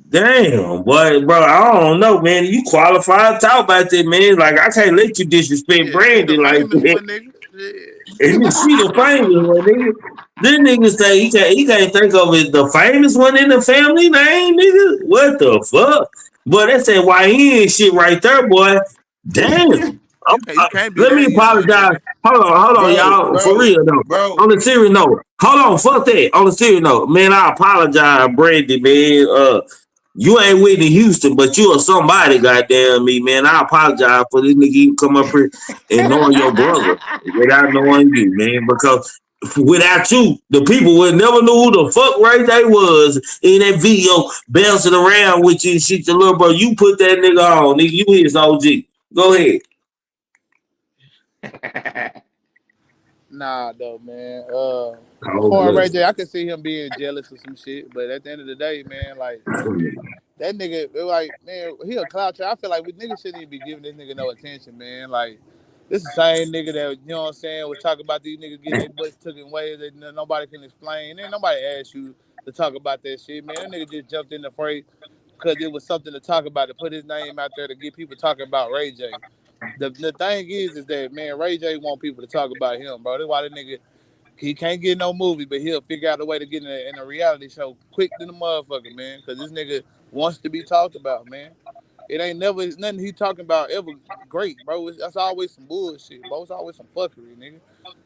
Damn, boy, bro. I don't know, man. You qualified to talk about that, man. Like I can't let you disrespect Brandy like that. And you see the famous one, nigga. This nigga say he can't think of it. The famous one in the family name, nigga. What the fuck? Boy, that's that YN shit right there, boy. Damn. Let me apologize. Hold on, bro, y'all. For real though. Bro. On the serious note. Hold on, fuck that. On the serious note, man, I apologize, Brandy, man. You ain't Whitney Houston, but you are somebody, goddamn me, man. I apologize for this nigga even come up here and knowing your brother without knowing you, man. Because without you, the people would never know who the fuck Ray J was in that video bouncing around with you and shit, your little bro. You put that nigga on, nigga. You his OG. Go ahead. Nah, though, man. For Ray J, I could see him being jealous or some shit, but at the end of the day, man, like that nigga, like, man, he a clout chaser. I feel like we niggas shouldn't even be giving this nigga no attention, man. Like, this is the same nigga that, you know what I'm saying, was talking about these niggas getting their butts took in ways that nobody can explain. Ain't nobody asked you to talk about that shit, man. That nigga just jumped in the fray because it was something to talk about, to put his name out there to get people talking about Ray J. The thing is that, man, Ray J want people to talk about him, bro. That's why the nigga, he can't get no movie, but he'll figure out a way to get in a reality show quick than the motherfucker, man. Because this nigga wants to be talked about, man. It ain't never nothing he talking about ever great, bro. That's always some bullshit, bro. It's always some fuckery, nigga.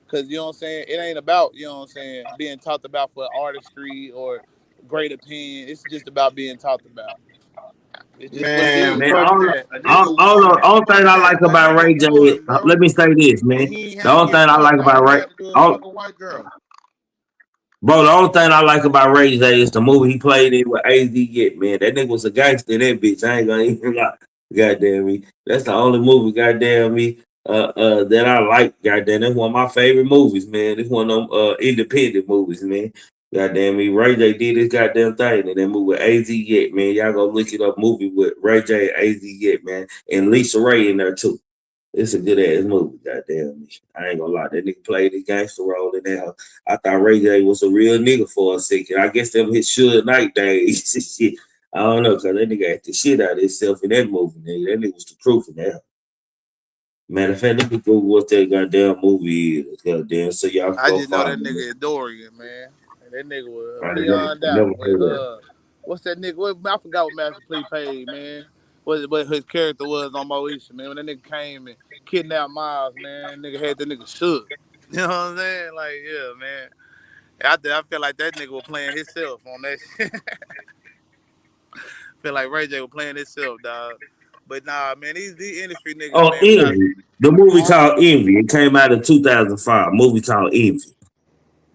Cause you know what I'm saying. It ain't about you know what I'm saying being talked about for artistry or great opinion. It's just about being talked about. It's just what it Man, is. Man, fuck all, that. A nigga all thing I like a about nigga Ray J, won, bro. let me say this, And man. he ain't The had to only get thing I like fucked. about All he Ray, had to do is all, fuck a white girl. bro, the only thing I like about Ray J is the movie he played in with AZ Yet, man. That nigga was a gangster in that bitch. I ain't gonna even lie. Goddamn me. That's the only movie, goddamn me, that I like. Goddamn, that's one of my favorite movies, man. It's one of them independent movies, man. Goddamn me. Ray J did this goddamn thing in that movie with AZ Yet, man. Y'all go look it up, movie with Ray J and AZ Yet, man. And Lisa Ray in there too. It's a good ass movie, goddamn me. I ain't gonna lie. That nigga played the gangster role in there. I thought Ray J was a real nigga for a second. I guess them his Suge Knight days. Shit. I don't know, cause that nigga acted shit out of himself in that movie, nigga. That nigga was the truth in that. Matter of fact, let me go what that goddamn movie is, goddamn, so y'all can I go just know find that it. nigga is Dorian, man. And that nigga was I beyond never doubt. When heard that. what's that nigga? I forgot what Master P paid, man. What his character was on Moesha, man. When that nigga came and kidnapped Miles, man, nigga had that nigga shook. You know what I'm saying? Like, yeah, man. I feel like that nigga was playing himself on that shit. Feel like Ray J was playing himself, dog. But nah, man, these industry niggas, Oh, man, we got Envy. The movie huh? called Envy. It came out in 2005. Movie called Envy.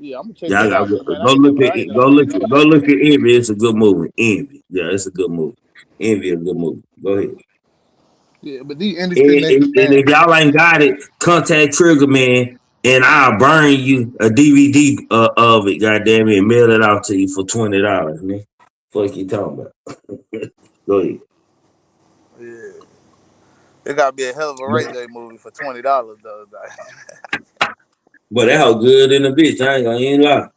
Yeah, I'm gonna check Yeah, I that gotta out, cause man, go look at I ain't it. never seen that Go shit. look at Envy. It's a good movie. Envy. Yeah, it's a good movie. Envy is a good movie. Go ahead. Yeah, but these industry niggas, And man. if y'all ain't got it, contact Trigger Man and I'll burn you a DVD of it, goddamn it, and mail it out to you for $20, man. Fuck you talking about. Go ahead. Yeah. It gotta be a hell of a Ray J movie for $20 though. But that hoe good in the bitch. I ain't gonna even lie.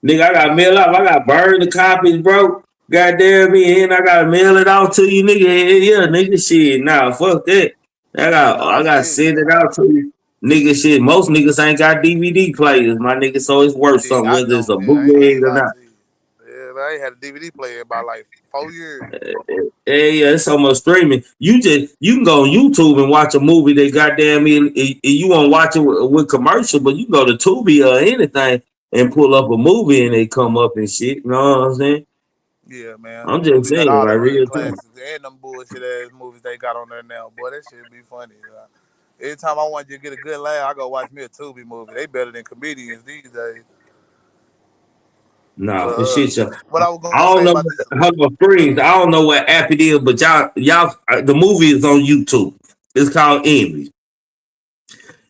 Nigga, I gotta mail out. I gotta burn the copies, bro. Goddamn me, and I gotta mail it out to you, nigga. Yeah, nigga, shit. Nah, fuck that. Nah, I I gotta feel you, send it dog. out to you. Nigga, shit. Most niggas ain't got DVD players, my nigga. So it's worth Shit, something, I whether it's don't, a man. I ain't bootleg even or lie not. to you. Yeah, man, I ain't had a DVD player in about like 4 years. Yeah, it's so much streaming. You can go on YouTube and watch a movie that goddamn me. And you won't watch it with commercial, but you go to Tubi or anything and pull up a movie and they come up and shit. You know what I'm saying? Yeah, man. I'm just Tubi got saying, all the like hood real time. classics and them bullshit ass movies they got on there now. Boy, that shit be funny. Dog. Every time I want you to get a good laugh, I go watch me a Tubi movie. They better than comedians these days. Nah, But for shit, y'all. what I was I gonna don't say know about what this, Hunger Springs. I don't know what app it is, but y'all, the movie is on YouTube. It's called Envy.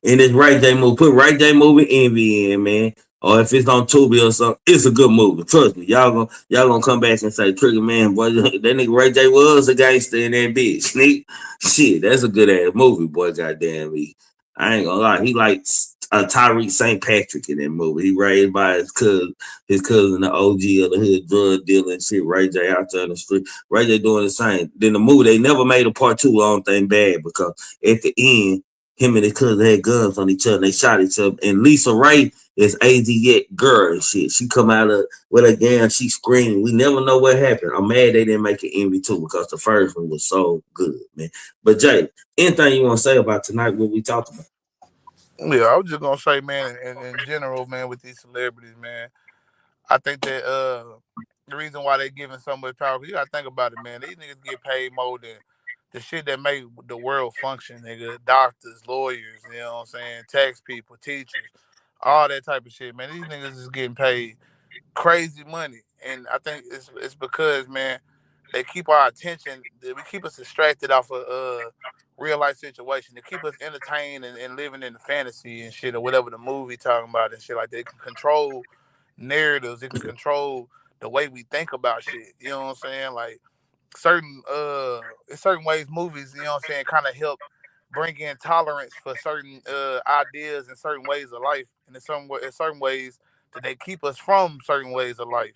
In this Ray J movie. Put Ray J movie Envy in, man. Or if it's on Tubi or something, it's a good movie. Trust me. Y'all gonna come back and say, Trigger man, boy, that nigga Ray J was a gangster in that bitch. Nigga. Shit, that's a good ass movie, boy. Goddamn me. I ain't gonna lie. He like Tyreek St. Patrick in that movie. He raised by his cousin, the OG of the hood, drug dealer and shit. Ray J out there in the street. Ray J doing the same. Then the movie, they never made a part two. I don't think bad because at the end, him and his cousin had guns on each other. And they shot each other. And Lisa Ray is AZ Yet girl and shit. She come out of with a gun. She screaming. We never know what happened. I'm mad they didn't make it Envy 2 because the first one was so good, man. But Jay, anything you want to say about tonight? What we talked about? yeah, I was just gonna say, man, in general, man, with these celebrities, man, I think that the reason why they giving so much power, 'cause you gotta think about it, man. These niggas get paid more than the shit that make the world function, nigga. Doctors, lawyers, you know what I'm saying, tax people, teachers, all that type of shit, man. These niggas is getting paid crazy money, and I think it's because, man, they keep our attention. We keep us distracted off of real life situation. They keep us entertained and living in the fantasy and shit or whatever the movie talking about and shit like that. They can control narratives. It can control the way we think about shit. You know what I'm saying? Like certain in certain ways movies, you know what I'm saying, kind of help bring in tolerance for certain ideas and certain ways of life, and in certain ways that they keep us from certain ways of life.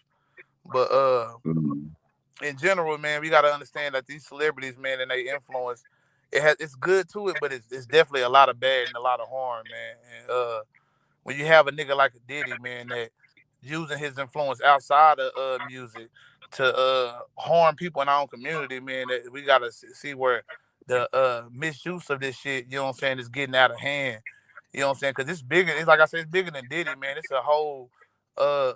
But Mm. in general, man, we got to understand that these celebrities, man, and they influence, it's good to it, but it's definitely a lot of bad and a lot of harm, man. And when you have a nigga like a Diddy, man, that using his influence outside of music harm people in our own community, man, that we gotta see where the misuse of this shit, you know what I'm saying, is getting out of hand. You know what I'm saying? Because it's bigger. It's like I said, it's bigger than Diddy, man. It's a whole uh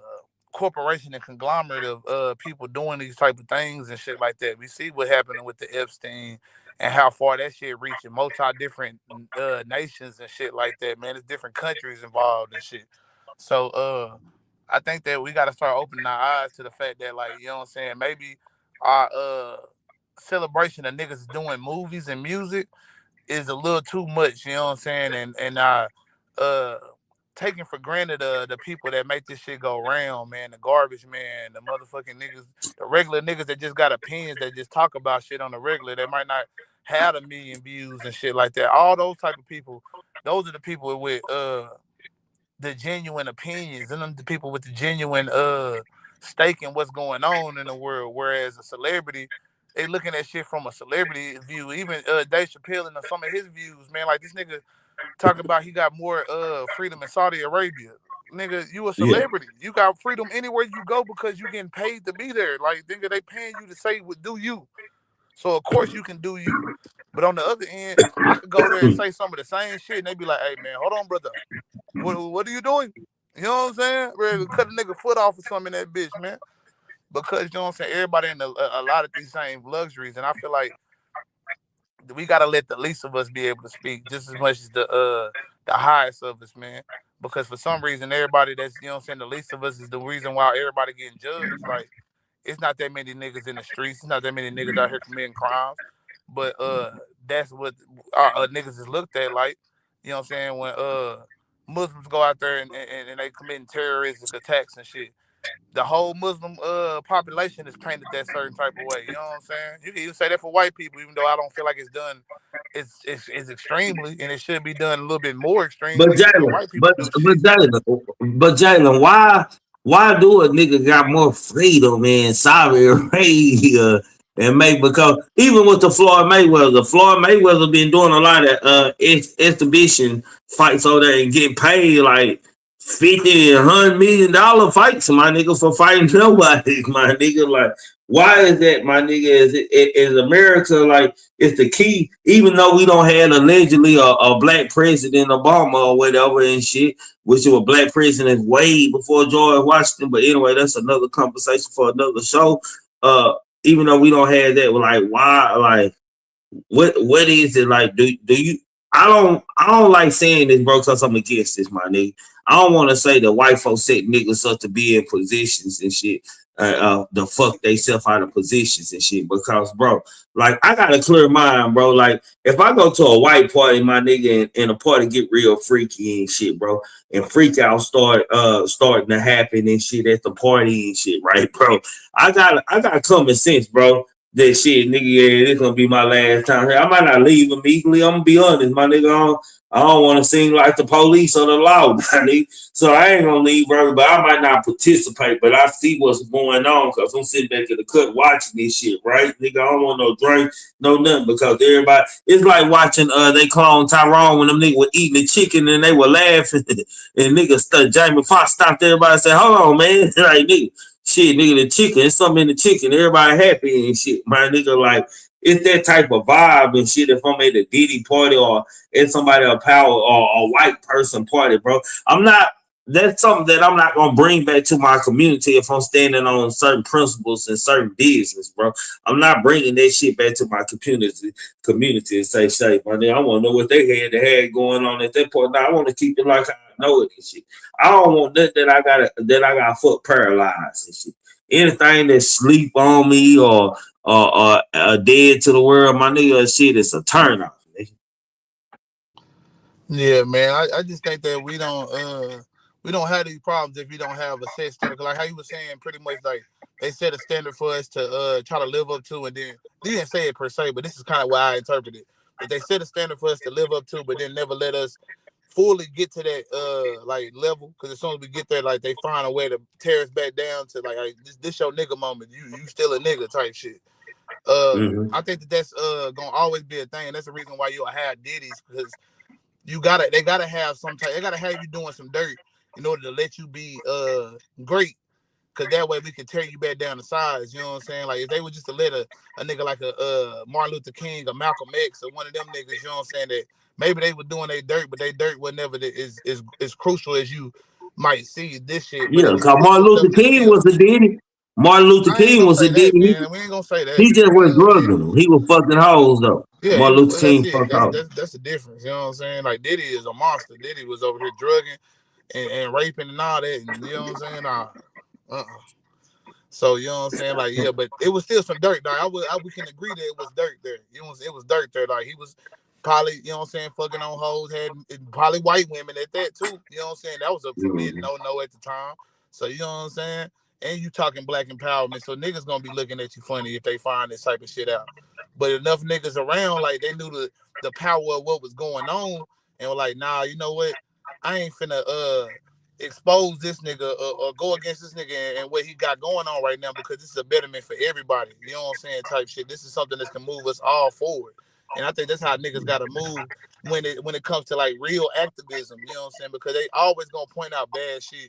corporation and conglomerate of people doing these type of things and shit like that. We see what happened with the Epstein and how far that shit reaching multi different nations and shit like that, man. There's different countries involved and shit. So I think that we gotta start opening our eyes to the fact that, like, you know what I'm saying, maybe our celebration of niggas doing movies and music is a little too much, you know what I'm saying? And uh taking for granted the people that make this shit go round, man, the garbage man, the motherfucking niggas, the regular niggas that just got opinions that just talk about shit on the regular, that might not have a million views and shit like that. All those type of people, those are the people with the genuine opinions, and them the people with the genuine stake in what's going on in the world. Whereas a celebrity, they looking at shit from a celebrity view. Even Dave Chappelle and some of his views, man, like this nigga talking about he got more freedom in Saudi Arabia. Nigga, you a celebrity. You got freedom anywhere you go because you getting paid to be there. Like, nigga, they paying you to say what do you. So of course you can do you. But on the other end, I could go there and say some of the same shit, and they be like, "Hey man, hold on, brother. What are you doing? You know what I'm saying? Ready to cut a nigga foot off or something in that bitch, man." Because, you know what I'm saying, everybody in a lot of these same luxuries, and I feel like we gotta let the least of us be able to speak just as much as the highest of us, man. Because for some reason, everybody that's, you know what I'm saying, the least of us is the reason why everybody getting judged. Like, it's not that many niggas in the streets. It's not that many niggas out here committing crimes. But that's what our niggas is looked at like. You know what I'm saying? When Muslims go out there and they committing terroristic attacks and shit, the whole Muslim population is painted that certain type of way. You know what I'm saying? You can even say that for white people, even though I don't feel like it's done. It's extremely, and it should be done a little bit more But extremely when Jalen, white people do but shit. Jalen, why do a nigga got more freedom in Saudi Arabia and make because even with the Floyd Mayweather been doing a lot of exhibition fights over there and getting paid like 50 and $100 million fights, my nigga, for fighting nobody, my nigga. Like, why is that, my nigga? Is America like it's the key? Even though we don't have allegedly a black president, Obama or whatever and shit, which was black president way before George Washington. But anyway, that's another conversation for another show. Even though we don't have that, like, why, like, what is it like? Do you? I don't like saying this, bro, because I'm against this, my nigga. I don't want to say that white folks set niggas up to be in positions and shit. The fuck they self out of positions and shit. Because, bro, like, I got a clear mind, bro. Like, if I go to a white party, my nigga, and a party get real freaky and shit, bro, and freak out starting to happen and shit at the party and shit, right, bro? I got common sense, bro. That shit, nigga, yeah, this gonna be my last time here. I might not leave immediately. I'm gonna be honest, my nigga. I don't want to seem like the police or the law, my nigga. So I ain't gonna leave early, but I might not participate. But I see what's going on because I'm sitting back at the cut watching this shit, right, nigga? I don't want no drink, no nothing, because everybody. It's like watching they clone Tyrone when them niggas were eating the chicken and they were laughing, and niggas Jamie Foxx stopped everybody and said, "Hold on, man, like nigga." Shit, nigga, the chicken, it's something in the chicken. Everybody happy and shit, my nigga. Like, it's that type of vibe and shit. If I'm at a Diddy party or at somebody a power or a white person party, bro, that's something that I'm not gonna bring back to my community if I'm standing on certain principles and certain business, bro. I'm not bringing that shit back to my community and say, my nigga, I want to know what they had going on at that point. Now I want to keep it like I know it and shit. I don't want that I got foot paralyzed and shit. Anything that sleep on me or dead to the world, my nigga, shit is a turn off. Yeah, man. I just think that we don't have these problems if we don't have a set standard. Like how you were saying, pretty much like they set a standard for us to try to live up to, and then they didn't say it per se, but this is kind of why I interpret it. That they set a standard for us to live up to, but then never let us fully get to that like level. Because as soon as we get there, like they find a way to tear us back down to like this your nigga moment. You still a nigga type shit. I think that's gonna always be a thing. That's the reason why you'll have Diddy's, because they gotta have some type. They gotta have you doing some dirt in order to let you be great. Cause that way we can tear you back down to size. You know what I'm saying? Like if they were just to let a nigga like a Martin Luther King or Malcolm X or one of them niggas, you know what I'm saying, that maybe they were doing their dirt, but they dirt was never as crucial as you might see this shit. But Yeah, it was because still Martin some stuff Luther that King still. was a Diddy. Martin Luther I ain't King gonna was a say that, Diddy. man. We ain't gonna say that. He just was Yeah, drugging them. He was fucking hoes though. yeah, he Martin was. Luther That's King it. fucked hoes. That's the difference. You know what I'm saying? Like Diddy is a monster. Diddy was over here drugging and raping and all that. And you know what I'm saying? So you know what I'm saying? Like, yeah, but it was still some dirt, dog. We can agree that it was dirt there. It was dirt there. Like he was probably, you know what I'm saying, fucking on hoes, had probably white women at that too. You know what I'm saying? That was a forbidden no at the time. So you know what I'm saying? And you talking black empowerment, so niggas gonna be looking at you funny if they find this type of shit out. But enough niggas around, like they knew the power of what was going on, and were like, nah, you know what? I ain't finna expose this nigga or go against this nigga and what he got going on right now, because this is a betterment for everybody. You know what I'm saying? Type shit. This is something that can move us all forward. And I think that's how niggas gotta move when it comes to like real activism. You know what I'm saying? Because they always gonna point out bad shit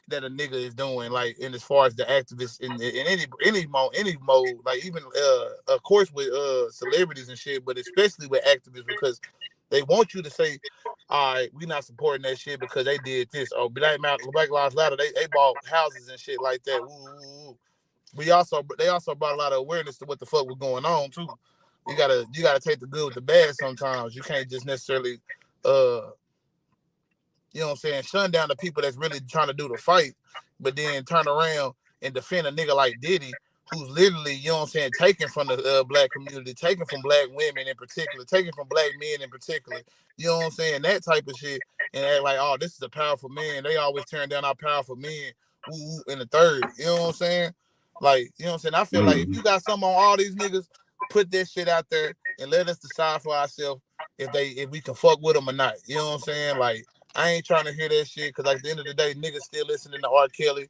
that a nigga is doing, like, in as far as the activists in any mode, like even of course with celebrities and shit, but especially with activists, because they want you to say, all right, we not supporting that shit because they did this. Oh, Black Lives Matter, they bought houses and shit like that. Woo, woo, woo. They also brought a lot of awareness to what the fuck was going on too. You gotta take the good with the bad sometimes. You can't just necessarily you know what I'm saying, shun down the people that's really trying to do the fight, but then turn around and defend a nigga like Diddy, who's literally, you know what I'm saying, taken from the black community, taken from black women in particular, taken from black men in particular, you know what I'm saying, that type of shit, and act like, oh, this is a powerful man. They always tearing down our powerful men, woo, in the third, you know what I'm saying? Like, you know what I'm saying? I feel like if you got something on all these niggas, put that shit out there and let us decide for ourselves if we can fuck with them or not. You know what I'm saying? Like, I ain't trying to hear that shit, because at the end of the day, niggas still listening to R. Kelly,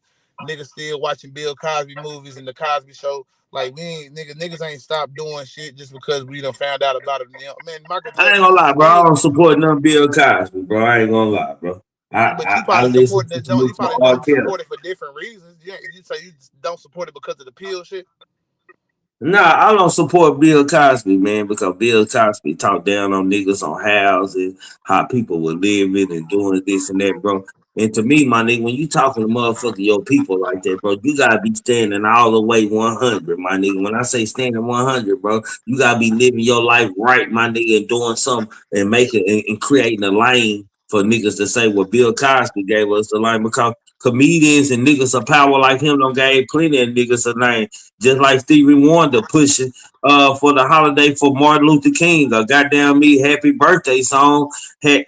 niggas still watching Bill Cosby movies and the Cosby Show. Like, we ain't niggas ain't stopped doing shit just because we done found out about it. You know, man, Michael I ain't Jackson gonna was lie, bro. still, I don't support none Bill Cosby, bro. I ain't gonna lie, bro. but you I probably listen support to that. Don't you some probably R. don't Kelly. support it for different reasons? You say you don't support it because of the pill shit. Nah, I don't support Bill Cosby, man, because Bill Cosby talked down on niggas on houses, how people were living and doing this and that, bro. And to me, my nigga, when you talking to motherfucking your people like that, bro, you gotta be standing all the way 100, my nigga. When I say standing 100, bro, you gotta be living your life right, my nigga, and doing something and making and creating a lane for niggas to say what Bill Cosby gave us the lane, because comedians and niggas of power like him don't gave plenty of niggas a lane. Just like Stevie Wonder pushing for the holiday for Martin Luther King. A goddamn me happy birthday song had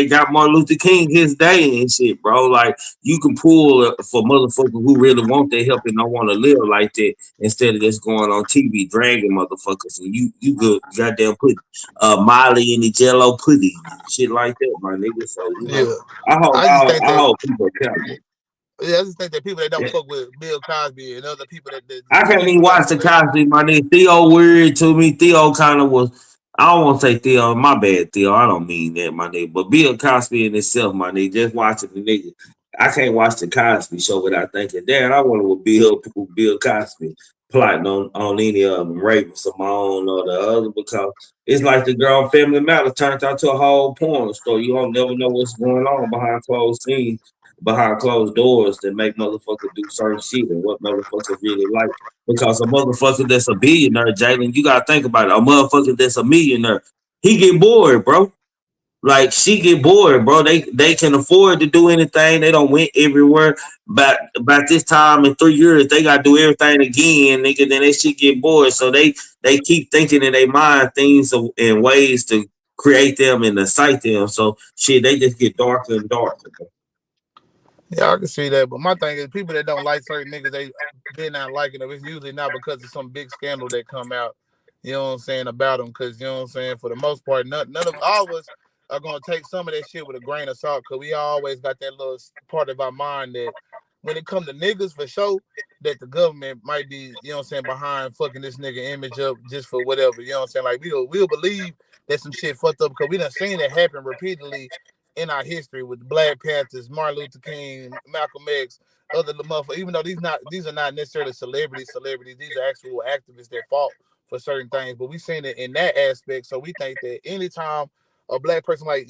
got Martin Luther King his day and shit, bro. Like, you can pull for motherfuckers who really want their help and don't want to live like that, instead of just going on TV dragging motherfuckers, and you good goddamn put Molly in the Jello pudding and shit like that, my nigga. So Yeah, I I just think that. hope people accountable. Yeah, I just think that people that don't fuck with Bill Cosby and other people that I can't tend even to watch the gravitate. Cosby, my nigga. Theo weird to me. Theo kind of was. I don't want to say Theo. My bad, Theo. I don't mean that, my nigga. But Bill Cosby in itself, my nigga. Just watching the nigga. I can't watch the Cosby Show without thinking, damn, I wonder what Bill Cosby plotting on any of them, Raven Simone or the other, because it's like the girl on Family Matters turned out to a whole porn store. You don't never know what's going on behind closed scenes, behind closed doors, that make motherfuckers do certain shit and what motherfuckers really like. Because a motherfucker that's a billionaire, Jalen, you gotta think about it. A motherfucker that's a millionaire, he get bored, bro. Like, she get bored, bro. They can afford to do anything. They don't went everywhere. But about this time in 3 years, they gotta do everything again, nigga. Then they shit get bored. So they keep thinking in their mind things and ways to create them and incite them. So shit, they just get darker and darker, bro. Yeah, I can see that. But my thing is, people that don't like certain niggas, they're not liking them. It's usually not because of some big scandal that come out, you know what I'm saying, about them. Because, you know what I'm saying, for the most part, none of all of us are going to take some of that shit with a grain of salt, because we always got that little part of our mind that when it comes to niggas, for sure, that the government might be, you know what I'm saying, behind fucking this nigga image up just for whatever, you know what I'm saying. Like, we'll believe that some shit fucked up, because we done seen it happen repeatedly in our history with the Black Panthers, Martin Luther King, Malcolm X, other motherfuckers. Even though these are not necessarily celebrities, these are actual activists that fought for certain things. But we seen it in that aspect, so we think that anytime a Black person, like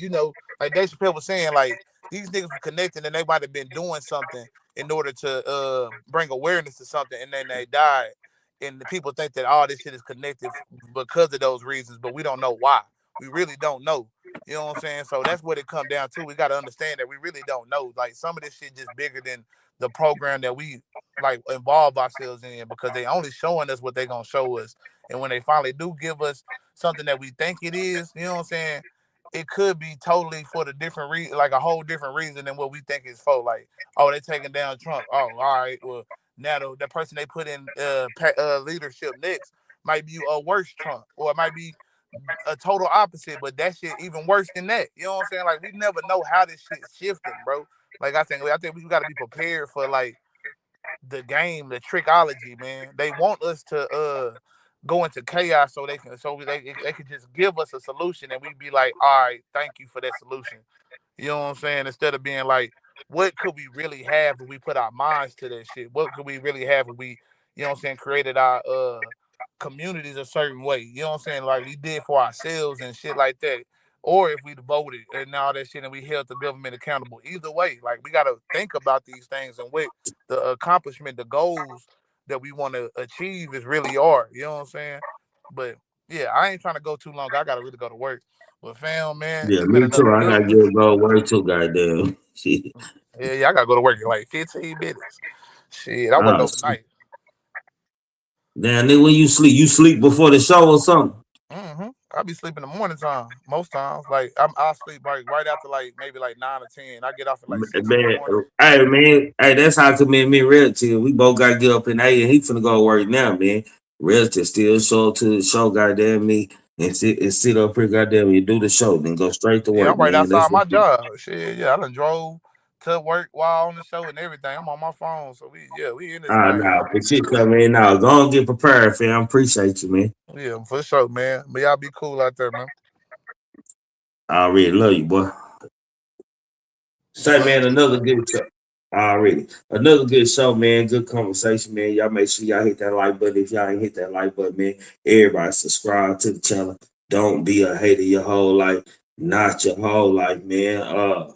like Dave Chappelle was saying, like these niggas were connected and they might have been doing something in order to bring awareness to something, and then they died. And the people think that all this shit is connected because of those reasons, but we don't know why. We really don't know. You know what I'm saying? So that's what it come down to. We got to understand that we really don't know. Like some of this shit just bigger than the program that we like involve ourselves in, because they only showing us what they gonna show us. And when they finally do give us something that we think it is, you know what I'm saying? It could be totally for the different reason, like a whole different reason than what we think it's for. Like, oh, they taking down Trump. Oh, all right. Well, now the person they put in leadership next might be a worse Trump, or it might be a total opposite, but that shit even worse than that. You know what I'm saying? Like we never know how this shit's shifting, bro. Like I think we got to be prepared for like the game, the trickology, man. They want us to go into chaos so they can just give us a solution and we be like, all right, thank you for that solution. You know what I'm saying? Instead of being like, what could we really have if we put our minds to that shit? What could we really have if we, you know what I'm saying, created our communities a certain way? You know what I'm saying? Like we did for ourselves and shit like that. Or if we voted and all that shit and we held the government accountable. Either way, like we gotta think about these things and what the accomplishment, the goals that we want to achieve is really are. You know what I'm saying? But yeah, I ain't trying to go too long. I gotta really go to work. But fam, man, Yeah, it's been me too. another I good gotta one. get go work too, goddamn. Shit. Yeah, I gotta go to work in like 15 minutes. Shit, I work overnight. Damn, nigga, when you sleep before the show or something? I be sleeping in the morning time most times. Like I'll sleep right after like maybe like 9 or 10. I get off at like 6 in the morning. Hey man, hey, that's how come me and relative. We both gotta get up in 8 and he finna go to work now, man. Relative still show up to the show, goddamn me, and sit up here, goddamn me, do the show, then go straight to work. Yeah, I'm right man. outside my job. Shit, yeah, I done drove to work while on the show and everything. I'm on my phone, so we in this thing. Nah, but shit coming in now. Go and get prepared, fam. Appreciate you, man. Yeah, for sure, man. But y'all be cool out there, man. I already love you, boy. Say, man, another good show. Another good show, man. Good conversation, man. Y'all make sure y'all hit that like button. If y'all ain't hit that like button, man, everybody subscribe to the channel. Don't be a hater your whole life. Not your whole life, man.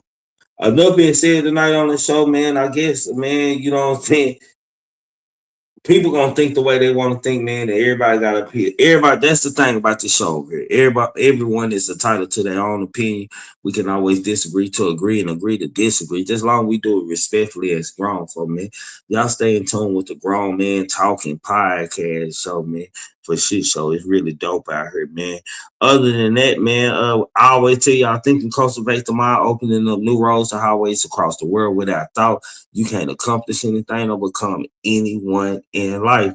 Enough being said tonight on the show, man. I guess, man, you know what I'm saying? People gonna think the way they want to think, man. That everybody got to opinion. Everybody, that's the thing about the show here. Everyone is entitled to their own opinion. We can always disagree to agree and agree to disagree. Just long we do it respectfully as grown folk, man. Y'all stay in tune with the Grown Man Talking podcast show, man. For shit show, it's really dope out here, man. Other than that, man, I always tell y'all, thinking cultivate the mind, opening up new roads and highways across the world. Without thought, you can't accomplish anything or become anyone in life.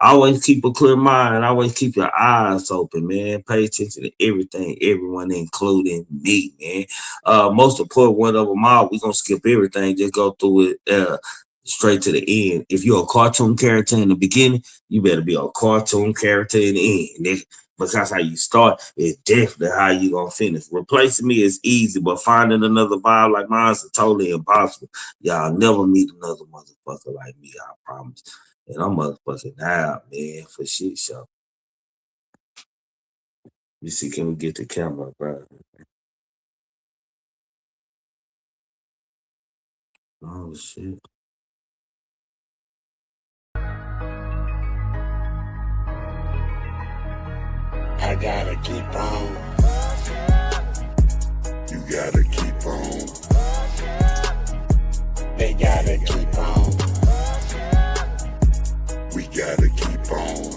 Always keep a clear mind. Always keep your eyes open, man. Pay attention to everything, everyone, including me, man. Most important one of them all, we're gonna skip everything, just go through it straight to the end. If you're a cartoon character in the beginning, you better be a cartoon character in the end, nigga. Because how you start is definitely how you gonna finish. Replacing me is easy, but finding another vibe like mine is totally impossible. Y'all never meet another motherfucker like me, I promise. And I'm motherfucking out, man, for shit show. You see, can we get the camera, bro? Oh shit. I gotta keep on. You gotta keep on. They gotta keep on. We gotta keep on.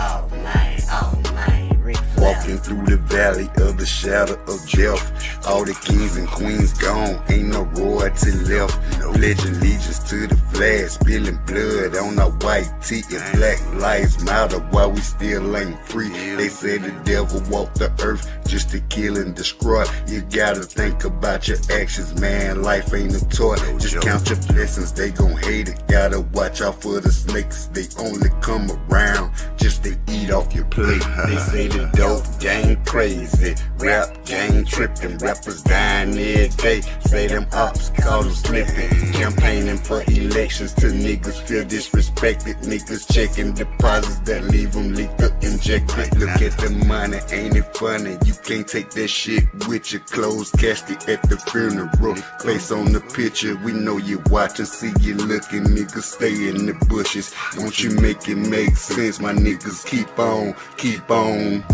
All night, Rick Flair. Walking through the valley of the shadow of death. All the kings and queens gone, ain't no royalty left. Pledge allegiance to the flag, spilling blood on our white tee. If black lives matter, why we still ain't free? They say the devil walked the earth just to kill and destroy. You gotta think about your actions, man. Life ain't a toy. Just count your blessings, they gon' hate it. Gotta watch out for the snakes. They only come around just to eat off your plate. They say the dope gang crazy, rap gang tripping, rappers dying every day. Say them ops call them slipping, campaigning for elections till niggas feel disrespected. Niggas checking deposits that leave them leaked up, injected. Look at the money, ain't it funny? You can't take that shit with your clothes casket at the funeral. Face on the picture, we know you watching, see you looking, niggas stay in the bushes. Don't you make it make sense, my niggas, keep on, keep on.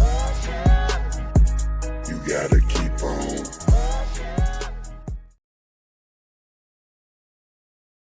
You gotta keep